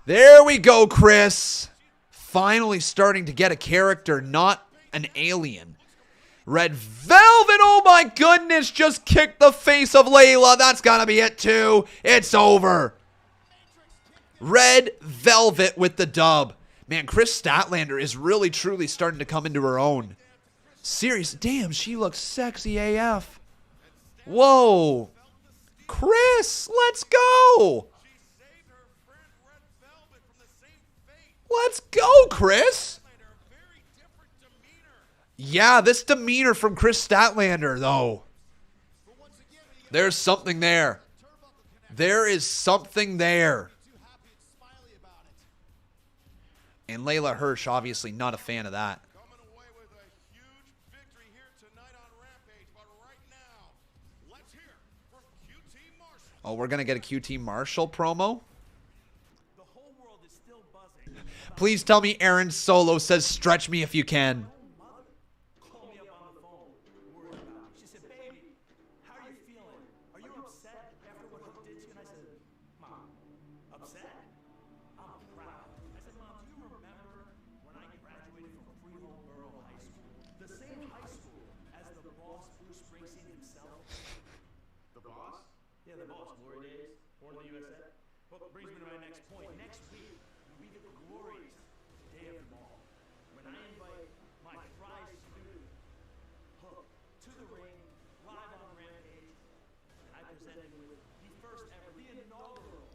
[SPEAKER 1] There we go, Chris. Finally starting to get a character, not an alien. Red Velvet, oh my goodness, just kicked the face of Leyla. That's gotta be it too. It's over. Red Velvet with the dub. Man, Chris Statlander is really truly starting to come into her own. Serious, damn, she looks sexy AF. Whoa. Chris, let's go. Let's go, Chris. Yeah, this demeanor from Chris Statlander, though. There's something there. There is something there. And Leyla Hirsch, obviously not a fan of that.
[SPEAKER 2] Coming away with a huge victory here tonight on Rampage, but right now, let's hear from QT Marshall.
[SPEAKER 1] Oh, we're going to get a QT Marshall promo?
[SPEAKER 6] The whole world is still buzzing.
[SPEAKER 1] Please tell me Aaron Solo says, stretch me if you can.
[SPEAKER 6] Called me up on the phone, worried about me. She said, baby, how are you feeling? Are you upset after what Hook did to you? And I said, Mom, upset? I'm proud. I said, Mom, do you remember when I graduated from Freehold Borough High School? The same high school as the boss, Bruce Springsteen himself. The boss? Yeah, the boss. Glory days, born in the USA. Well, that brings me to my next point. Next week will be the glorious day of them all, when I invite my prize student, Hook, to the ring, live on Rampage, and I present him with the first ever, the inaugural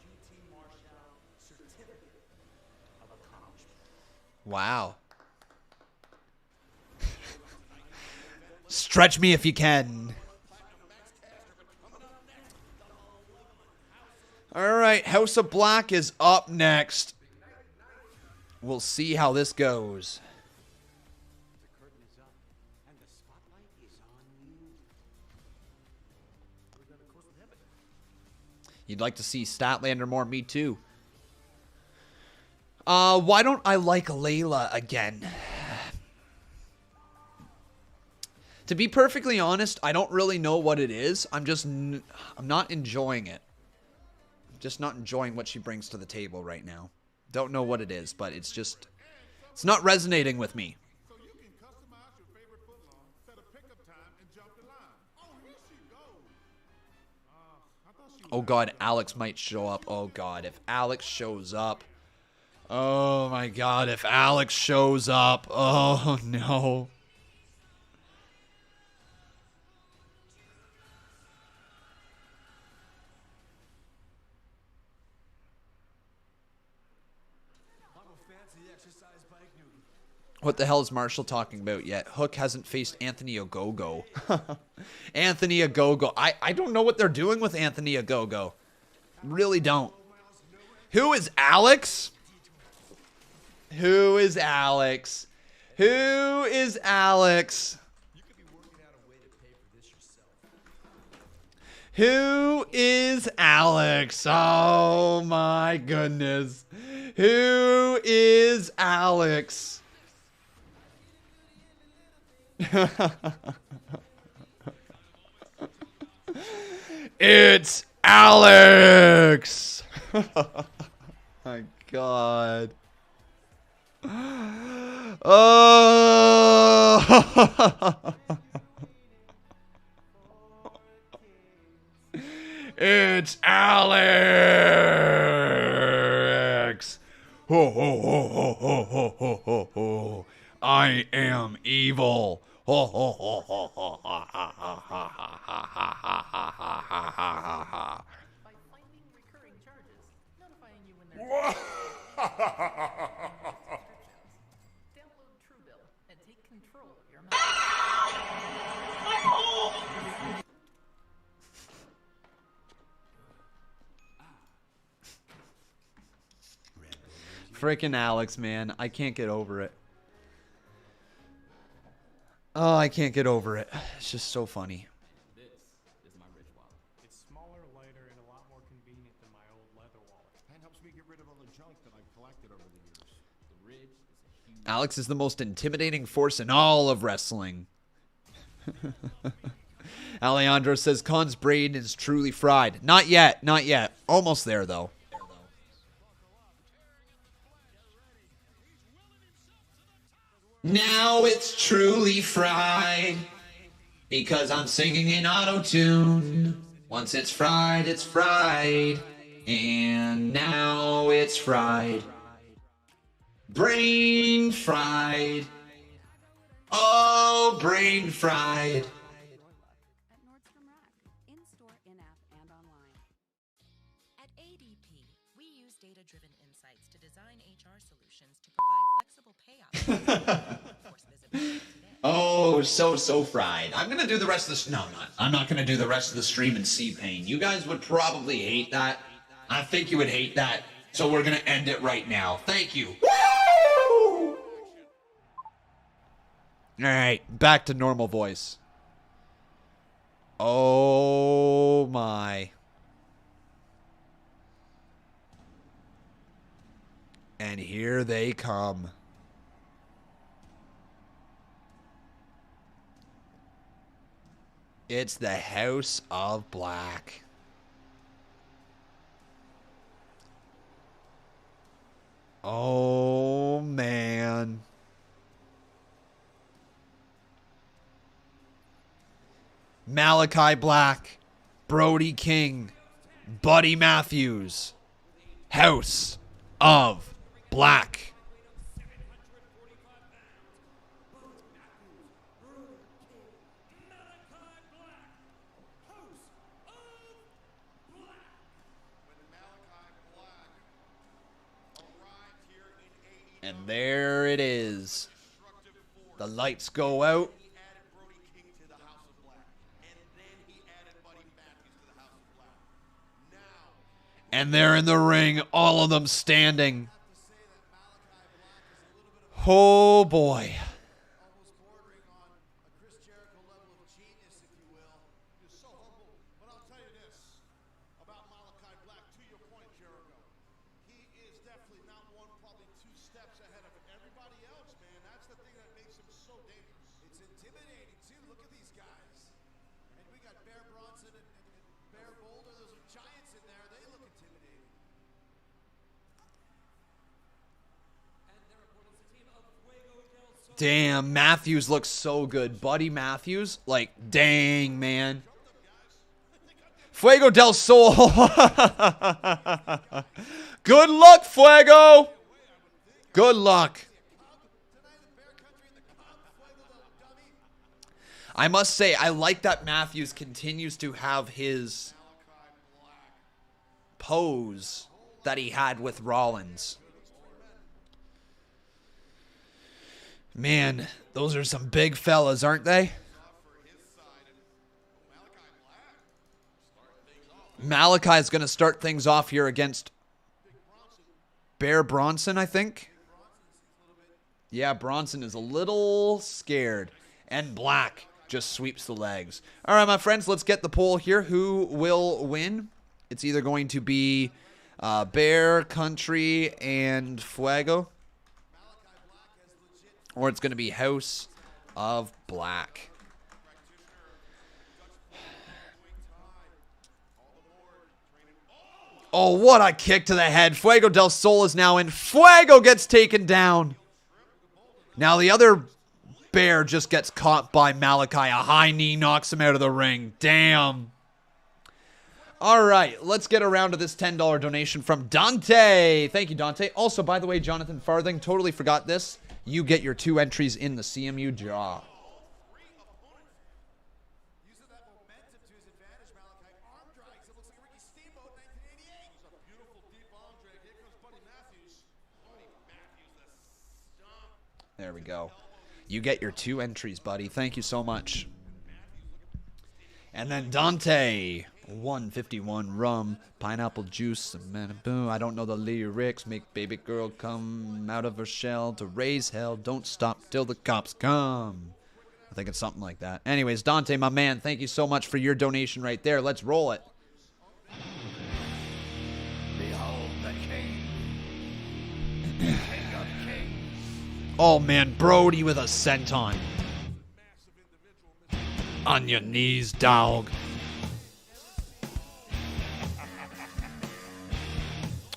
[SPEAKER 6] QT Marshall Certificate of Accomplishment.
[SPEAKER 1] Wow. Stretch me if you can. All right, House of Black is up next. We'll see how this goes.
[SPEAKER 3] The curtain is up, and the spotlight is on you. We're going to course with heaven.
[SPEAKER 1] You'd like to see Statlander more? Me too. Why don't I like Leyla again? To be perfectly honest, I don't really know what it is. I'm not enjoying it. I'm just not enjoying what she brings to the table right now. Don't know what it is, but it's not resonating with me.
[SPEAKER 2] So you can customize your favorite footlong, set a pickup time, and jump the line. Oh, here she goes. I thought she
[SPEAKER 1] Oh God, Alex might show up. Oh God, if Alex shows up. Oh my God, if Alex shows up. Oh no.
[SPEAKER 6] I'm a fancy exercise bike Newton.
[SPEAKER 1] What the hell is Marshall talking about yet? Hook hasn't faced Anthony Ogogo. Anthony Ogogo. I don't know what they're doing with Anthony Ogogo. Really don't. Who is Alex? Who is Alex? Who is Alex?
[SPEAKER 6] You could be working out a way to pay for this yourself.
[SPEAKER 1] Who is Alex? Oh my goodness. Who is Alex? It's Alex. My God. Oh. It's Alex. Ho ho ho ho ho ho ho ho ho. I am evil. Ho ho ho ho ho ha ha ha ha ha ha ha ha ha ha ha.
[SPEAKER 3] By finding recurring charges, notifying you when they're download Truebill and take control of your mind.
[SPEAKER 1] Freaking Alex, man. I can't get over it. Oh, I can't get over it. It's just so funny.
[SPEAKER 7] It's smaller, lighter, and a lot more convenient than my old leather wallet.
[SPEAKER 2] And helps me get rid of all the junk that I've collected over the years. The Ridge is a huge...
[SPEAKER 1] Alex is the most intimidating force in all of wrestling. Alejandro says Khan's brain is truly fried. Not yet. Not yet. Almost there, though. Now it's truly fried because I'm singing in auto-tune. Once it's fried, and now it's fried. Brain fried. Oh, brain fried.
[SPEAKER 8] At Nordstrom Rack, in-store, in-app, and online.
[SPEAKER 9] At ADP, we use data-driven insights to design HR solutions to provide flexible payouts. Workforce visibility today.
[SPEAKER 1] Oh, so fried. I'm gonna do the rest of this. No, I'm not. I'm not gonna do the rest of the stream and see pain. You guys would probably hate that. I think you would hate that. So we're gonna end it right now. Thank you. Woo! All right, back to normal voice. Oh my. And here they come. It's the House of Black. Oh, man. Malakai Black, Brody King, Buddy Matthews. House of Black. And there it is. The lights go out. And they're in the ring, all of them standing. Oh boy. Damn, Matthews looks so good. Buddy Matthews, like, dang, man. Fuego del Sol. Good luck, Fuego. Good luck. I must say, I like that Matthews continues to have his pose that he had with Rollins. Man, those are some big fellas, aren't they? Malakai is going to start things off here against Bronson, I think. Yeah, Bronson is a little scared. And Black just sweeps the legs. All right, my friends, let's get the poll here. Who will win? It's either going to be Bear, Country, and Fuego. Or it's going to be House of Black. Oh, what a kick to the head. Fuego del Sol is now in. Fuego gets taken down. Now the other Bear just gets caught by Malakai. A high knee knocks him out of the ring. Damn. All right, let's get around to this $10 donation from Dante. Thank you, Dante. Also, by the way, Jonathan Farthing, totally forgot this. You get your 2 entries in the CMU draw. There we go. You get your 2 entries, buddy. Thank you so much. And then Dante, 151 rum, pineapple juice, Malibu. I don't know the lyrics. Make baby girl come out of her shell to raise hell. Don't stop till the cops come. I think it's something like that. Anyways, Dante, my man, thank you so much for your donation right there. Let's roll it.
[SPEAKER 3] Behold the king. King of kings.
[SPEAKER 1] Oh, man, Brody with a senton. On your knees, dog.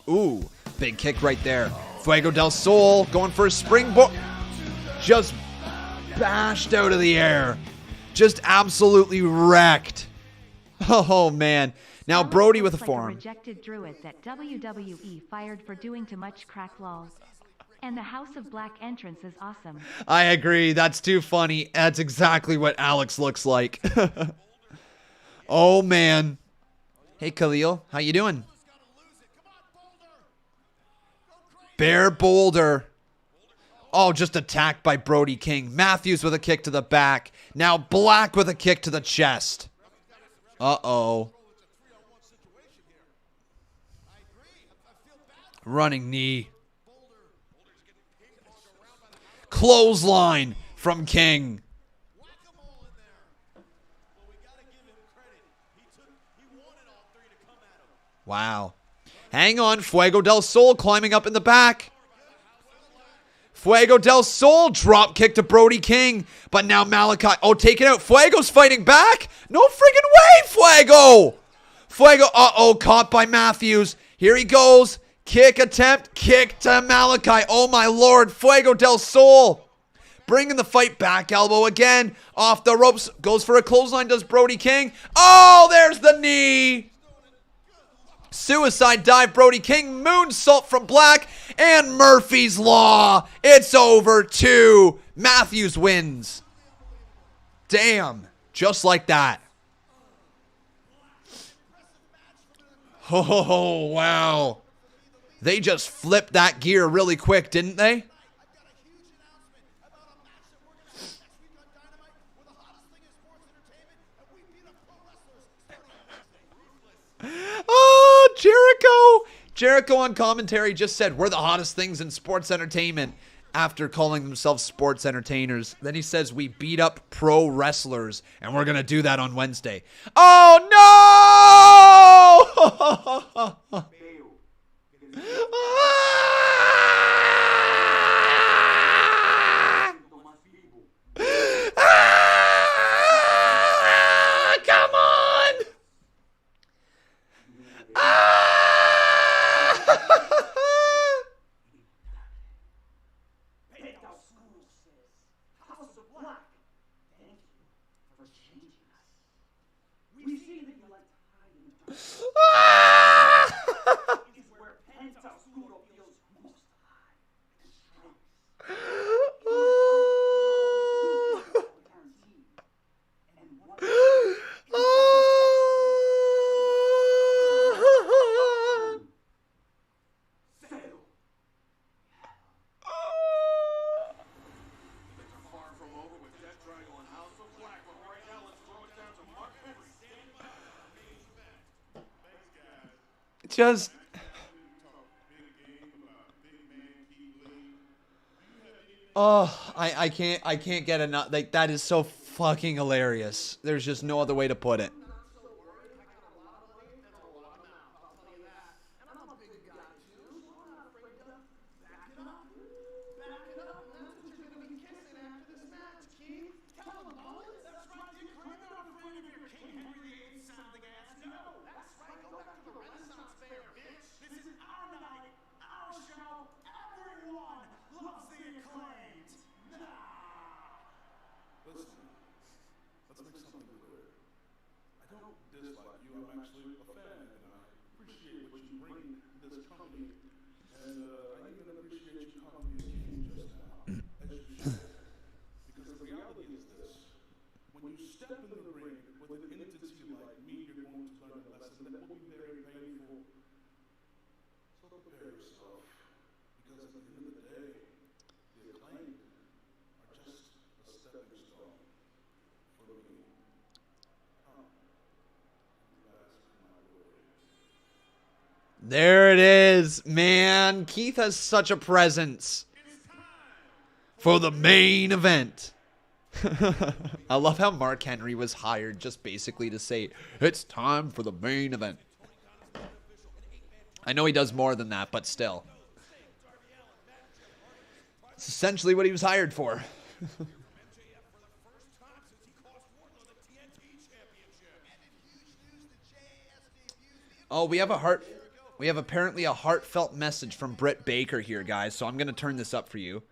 [SPEAKER 1] Ooh, big kick right there. Fuego del Sol going for a springboard. Just bashed out of the air. Just absolutely wrecked. Oh, man. Now
[SPEAKER 4] Alex
[SPEAKER 1] Brody with a
[SPEAKER 4] looks like
[SPEAKER 1] forearm.
[SPEAKER 4] rejected druid that WWE fired for doing too much crack lol. And the House of Black entrance is awesome.
[SPEAKER 1] I agree. That's too funny. That's exactly what Alex looks like. Oh, man. Hey, Khalil. How you doing? Bear Boulder. Oh, just attacked by Brody King. Matthews with a kick to the back. Now Black with a kick to the chest. Uh-oh. Running knee. Clothesline from King. Wow. Hang on. Fuego del Sol climbing up in the back. Fuego del Sol drop kick to Brody King. But now Malakai. Oh, taken out. Fuego's fighting back. No friggin' way, Fuego. Fuego. Uh-oh. Caught by Matthews. Here he goes. Kick attempt. Kick to Malakai. Oh, my Lord. Fuego del Sol. Bringing the fight back. Elbow again. Off the ropes. Goes for a clothesline. Does Brody King. Oh, there's the knee. Suicide dive, Brody King, moonsault from Black, and Murphy's Law. It's over 2. Matthews wins. Damn, just like that. Oh, wow. They just flipped that gear really quick, didn't they? Oh, Jericho! Jericho on commentary just said, we're the hottest things in sports entertainment after calling themselves sports entertainers. Then he says, we beat up pro wrestlers, and we're going to do that on Wednesday. Oh, no! Come on! Just I can't get enough. Like, that is so fucking hilarious. There's just no other way to put it. There it is, man. Keith has such a presence for the main event. I love how Mark Henry was hired just basically to say, it's time for the main event. I know he does more than that, but still. It's essentially what he was hired for. Oh, we have apparently a heartfelt message from Britt Baker here, guys. So I'm going to turn this up for you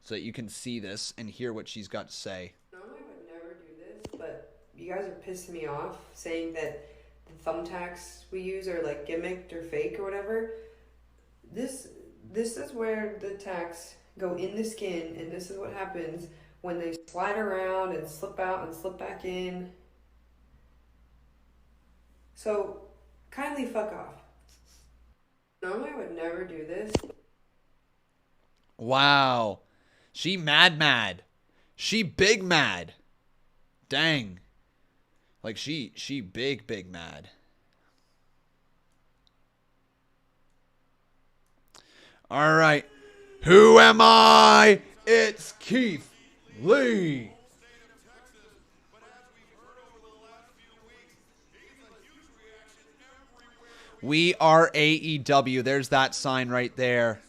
[SPEAKER 1] so that you can see this and hear what she's got to say.
[SPEAKER 10] Normally I would never do this, but you guys are pissing me off saying that the thumbtacks we use are like gimmicked or fake or whatever. This is where the tacks go in the skin, and this is what happens when they slide around and slip out and slip back in. So, kindly fuck off. Normally I would never do this.
[SPEAKER 1] Wow. She mad. She big mad. Dang. Like she big mad. All right. Who am I? It's Keith Lee. We are AEW. There's that sign right there.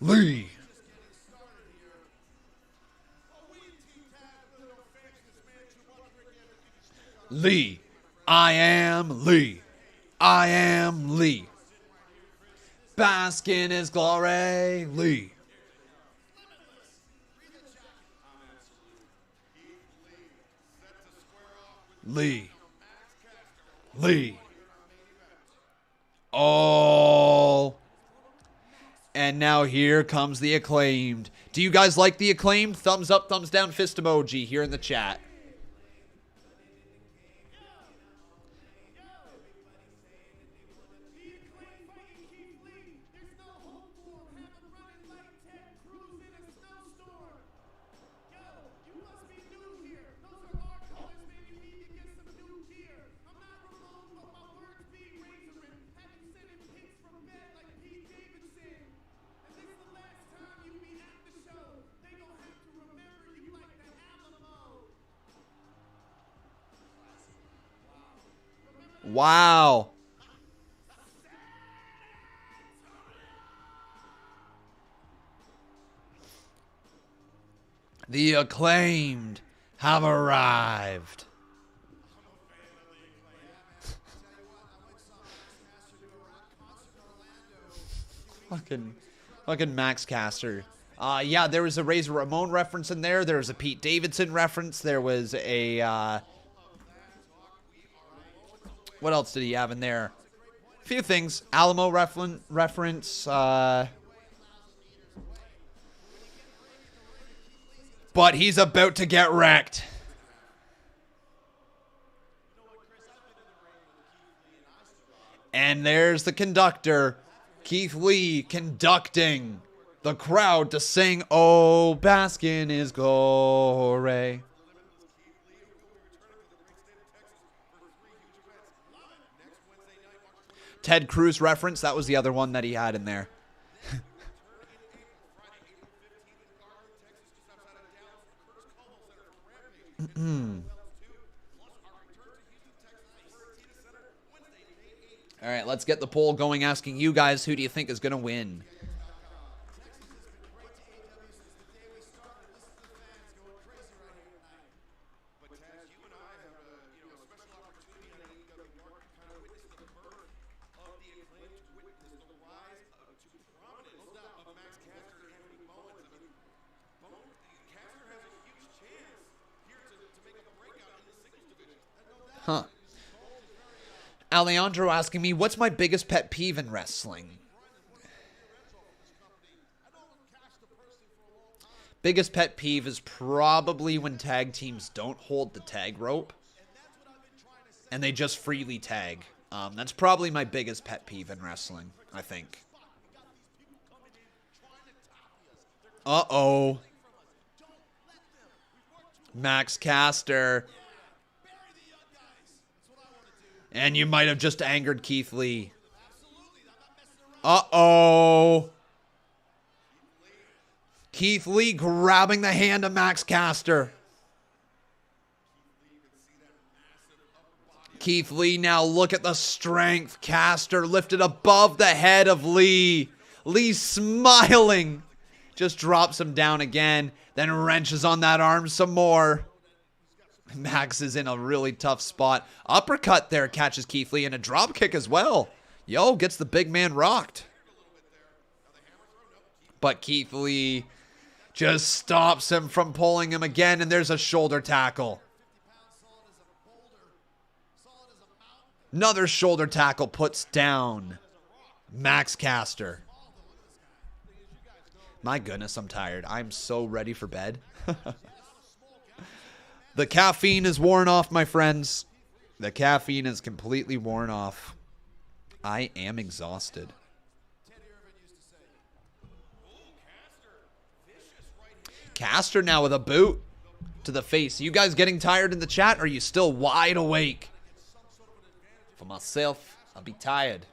[SPEAKER 1] Lee. Lee. I am Lee. I am Lee. Bask in his glory. Lee. Lee. Lee. Oh. And now here comes the Acclaimed. Do you guys like the Acclaimed? Thumbs up, thumbs down, fist emoji here in the chat. Wow. The Acclaimed have arrived. Fucking Max Caster. Yeah, there was a Razor Ramon reference in there. There was a Pete Davidson reference. There was a, what else did he have in there? A few things. Alamo reference. But he's about to get wrecked. And there's the conductor, Keith Lee, conducting the crowd to sing, "Oh, bask in his glory." Ted Cruz reference, that was the other one that he had in there. All right, let's get the poll going, asking you guys, who do you think is going to win? Huh. Alejandro asking me, what's my biggest pet peeve in wrestling? Biggest pet peeve is probably when tag teams don't hold the tag rope and they just freely tag. That's probably my biggest pet peeve in wrestling, I think. Uh-oh. Max Caster. And you might have just angered Keith Lee. Uh-oh. Keith Lee grabbing the hand of Max Caster. Keith Lee, now look at the strength. Caster lifted above the head of Lee. Lee smiling. Just drops him down again. Then wrenches on that arm some more. Max is in a really tough spot. Uppercut there catches Keith Lee, and a drop kick as well. Yo, gets the big man rocked. But Keith Lee just stops him from pulling him again, and there's a shoulder tackle. Another shoulder tackle puts down Max Caster. My goodness, I'm tired. I'm so ready for bed. The caffeine is worn off, my friends. The caffeine is completely worn off. I am exhausted. Caster now with a boot to the face. Are you guys getting tired in the chat? Or are you still wide awake? For myself, I'll be tired.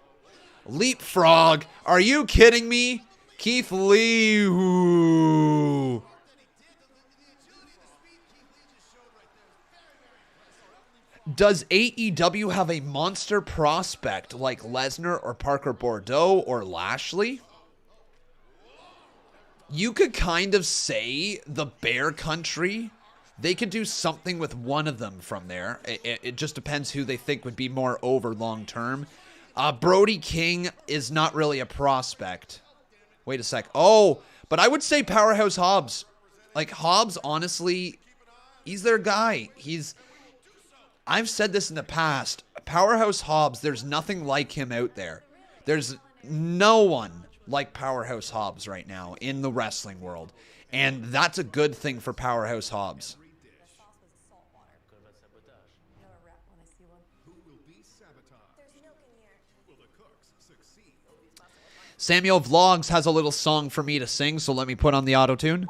[SPEAKER 1] Leapfrog. Are you kidding me? Keith Lee. Ooh. Does AEW have a monster prospect like Lesnar or Parker Boudreaux or Lashley? You could kind of say the Bear Country. They could do something with one of them from there. It just depends who they think would be more over long term. Brody King is not really a prospect. Wait a sec. Oh, but I would say Powerhouse Hobbs. Like, Hobbs, honestly, he's their guy. I've said this in the past. Powerhouse Hobbs, there's nothing like him out there. There's no one like Powerhouse Hobbs right now in the wrestling world. And that's a good thing for Powerhouse Hobbs. Samuel Vlogs has a little song for me to sing, so let me put on the auto-tune.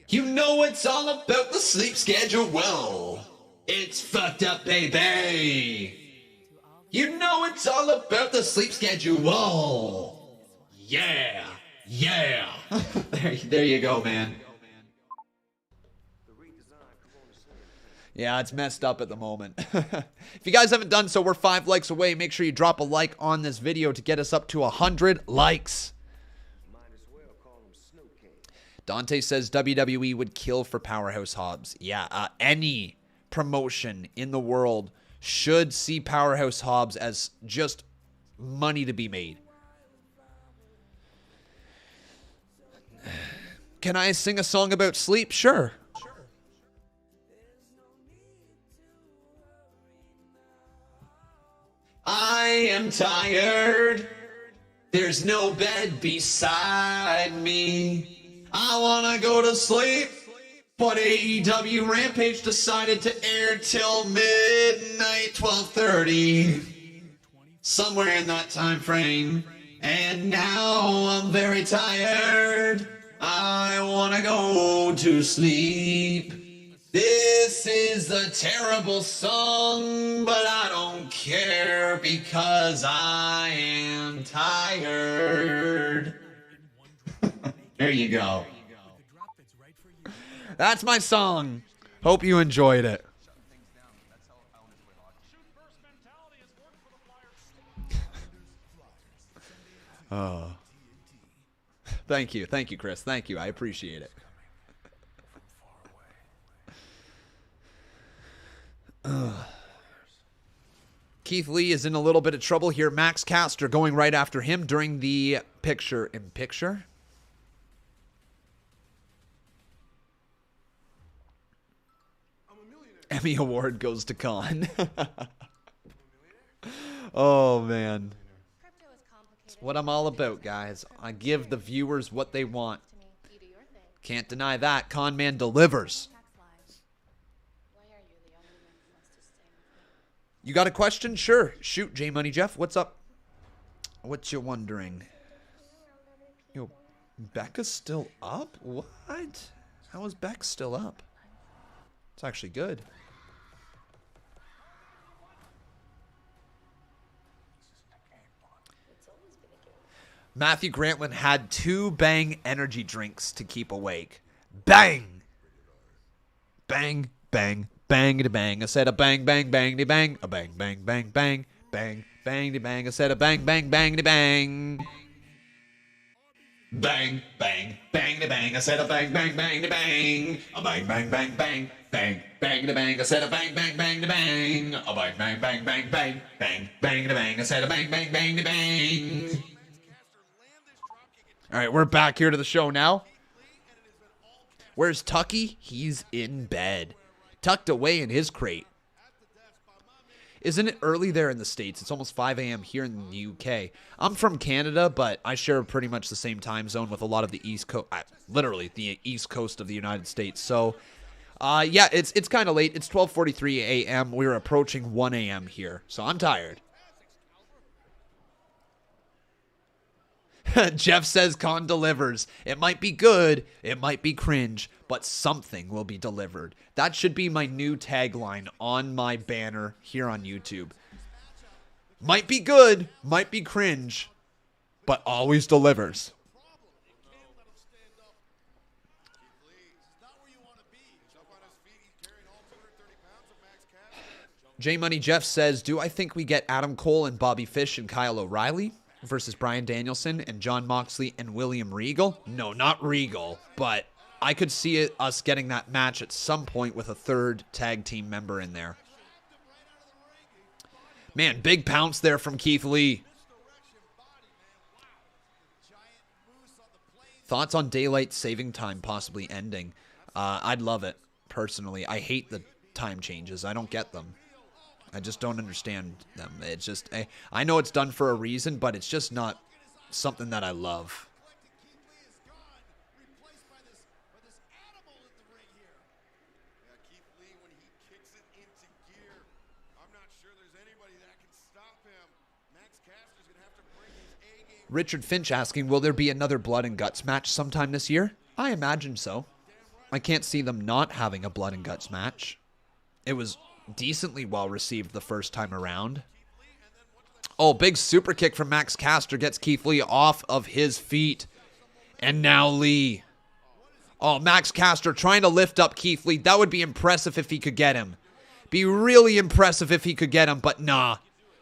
[SPEAKER 1] You know it's all about the sleep schedule. It's fucked up, baby. You know it's all about the sleep schedule. Yeah. Yeah. there you go, man. Yeah, it's messed up at the moment. If you guys haven't done so, we're 5 likes away. Make sure you drop a like on this video to get us up to 100 likes. Dante says WWE would kill for Powerhouse Hobbs. Yeah, any promotion in the world should see Powerhouse Hobbs as just money to be made. Can I sing a song about sleep? Sure. I am tired. There's no bed beside me. I wanna go to sleep, but AEW Rampage decided to air till midnight, 12:30, somewhere in that time frame. And now I'm very tired. I wanna go to sleep. This is a terrible song, but I don't care because I am tired. There you go. That's my song. Hope you enjoyed it. Oh. Thank you, Chris. Thank you. I appreciate it. Keith Lee is in a little bit of trouble here. Max Caster going right after him during the picture-in-picture. Emmy Award goes to Khan. Oh, man. It's what I'm all about, guys. I give the viewers what they want. Can't deny that. Con Man delivers. You got a question? Sure. Shoot, J Money Jeff. What's up? What you wondering? Yo, Becca's still up? What? How is Beck still up? It's actually good. Matthew Grantland had 2 Bang energy drinks to keep awake. Bang! Bang, bang, bang to bang. I said a bang, bang, bang to bang. A bang, bang, bang, bang. Bang, bang to bang. I said a bang, bang, bang to bang. Bang, bang, bang to bang. I said a bang, bang, bang to bang. A bang, bang, bang, bang. Bang, bang, da bang. I said a bang, bang, bang, da bang. A bang, bang, bang, bang, bang. Bang, bang, da bang. I said a bang, bang, bang, da bang. All right, we're back here to the show now. Where's Tucky? He's in bed. Tucked away in his crate. Isn't it early there in the States? It's almost 5 a.m. here in the UK. I'm from Canada, but I share pretty much the same time zone with a lot of the East Coast, literally the East Coast of the United States. So, yeah, it's kind of late. It's 12:43 a.m. We're approaching 1 a.m. here, so I'm tired. Jeff says Khan delivers. It might be good, it might be cringe, but something will be delivered. That should be my new tagline on my banner here on YouTube. Might be good, might be cringe, but always delivers. J Money Jeff says, do I think we get Adam Cole and Bobby Fish and Kyle O'Reilly versus Bryan Danielson and Jon Moxley and William Regal? No, not Regal, but I could see us getting that match at some point with a third tag team member in there. Man, big pounce there from Keith Lee. Thoughts on daylight saving time possibly ending? I'd love it, personally. I hate the time changes. I don't get them. I just don't understand them. It's just, I know it's done for a reason, but it's just not something that I love. Richard Finch asking, will there be another Blood and Guts match sometime this year? I imagine so. I can't see them not having a Blood and Guts match. It was decently well received the first time around. Oh, big super kick from Max Caster gets Keith Lee off of his feet. And now Lee. Oh, Max Caster trying to lift up Keith Lee. That would be impressive if he could get him. Be really impressive if he could get him, but nah.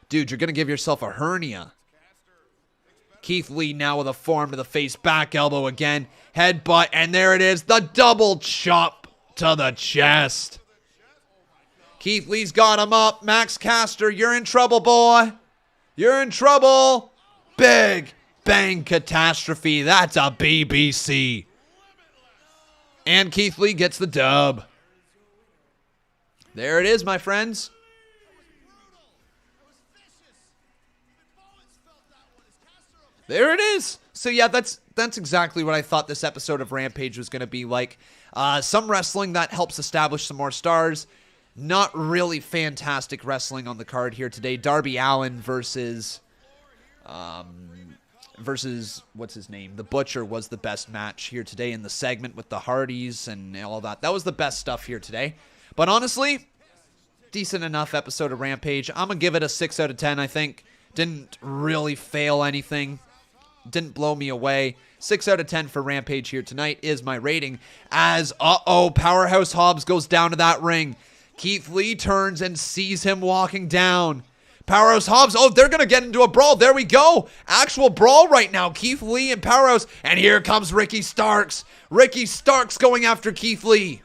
[SPEAKER 1] Dude, you're going to give yourself a hernia. Keith Lee now with a forearm to the face, back elbow again, headbutt, and there it is, the double chop to the chest. Keith Lee's got him up. Max Caster, you're in trouble, boy. You're in trouble. Big bang catastrophe. That's a BBC. And Keith Lee gets the dub. There it is, my friends. There it is. So yeah, that's exactly what I thought this episode of Rampage was going to be like. Some wrestling that helps establish some more stars. Not really fantastic wrestling on the card here today. Darby Allin versus what's his name? The Butcher was the best match here today in the segment with the Hardys and all that. That was the best stuff here today. But honestly, decent enough episode of Rampage. I'm going to give it a 6 out of 10, I think. Didn't really fail anything. Didn't blow me away. 6 out of 10 for Rampage here tonight is my rating. As, Powerhouse Hobbs goes down to that ring. Keith Lee turns and sees him walking down. Powerhouse Hobbs, they're going to get into a brawl. There we go. Actual brawl right now. Keith Lee and Powerhouse. And here comes Ricky Starks. Ricky Starks going after Keith Lee.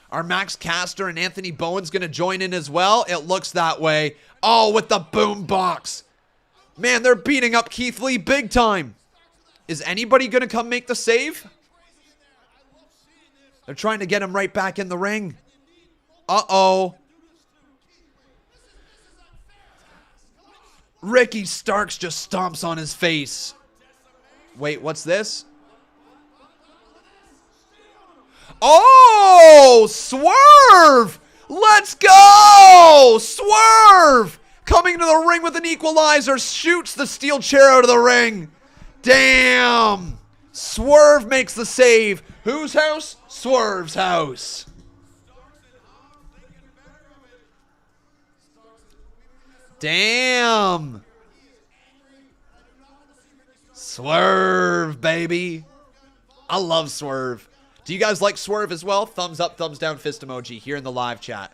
[SPEAKER 1] Are Max Caster and Anthony Bowen's going to join in as well? It looks that way. Oh, with the boom box. Man, they're beating up Keith Lee big time. Is anybody going to come make the save? They're trying to get him right back in the ring. Uh-oh. Ricky Starks just stomps on his face. Wait, what's this? Oh, Swerve! Let's go! Swerve! Coming to the ring with an equalizer, shoots the steel chair out of the ring. Damn! Swerve makes the save. Whose house? Swerve's house. Damn! Swerve, baby. I love Swerve. Do you guys like Swerve as well? Thumbs up, thumbs down, fist emoji here in the live chat.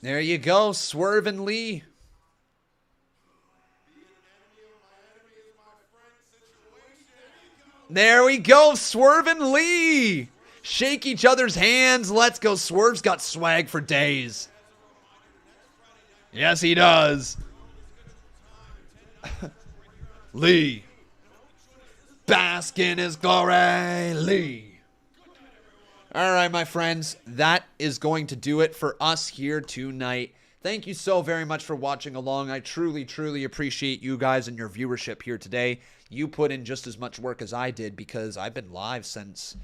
[SPEAKER 1] There you go, Swerve and Lee. There we go, Swerve and Lee. Shake each other's hands. Let's go. Swerve's got swag for days. Yes, he does. Lee. Bask in his glory, Lee. All right, my friends, that is going to do it for us here tonight. Thank you so very much for watching along. I truly, truly appreciate you guys and your viewership here today. You put in just as much work as I did because I've been live since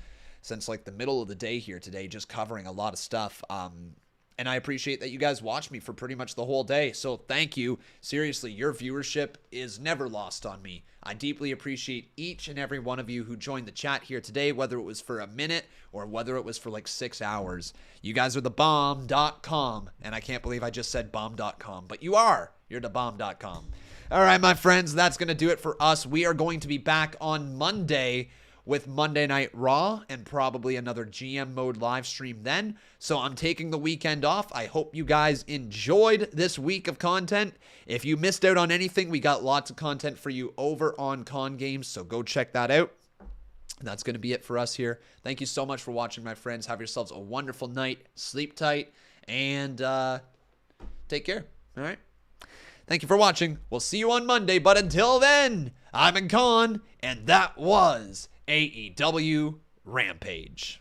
[SPEAKER 1] like the middle of the day here today, just covering a lot of stuff. And I appreciate that you guys watched me for pretty much the whole day. So thank you. Seriously, your viewership is never lost on me. I deeply appreciate each and every one of you who joined the chat here today, whether it was for a minute or whether it was for like 6 hours. You guys are the bomb.com. And I can't believe I just said bomb.com, but you are. You're the bomb.com. All right, my friends, that's going to do it for us. We are going to be back on Monday with Monday Night Raw and probably another GM mode live stream then. So I'm taking the weekend off. I hope you guys enjoyed this week of content. If you missed out on anything, we got lots of content for you over on Con Games, so go check that out. That's going to be it for us here. Thank you so much for watching, my friends. Have yourselves a wonderful night. Sleep tight and take care. All right? Thank you for watching. We'll see you on Monday, but until then, I've been Con, and that was AEW Rampage.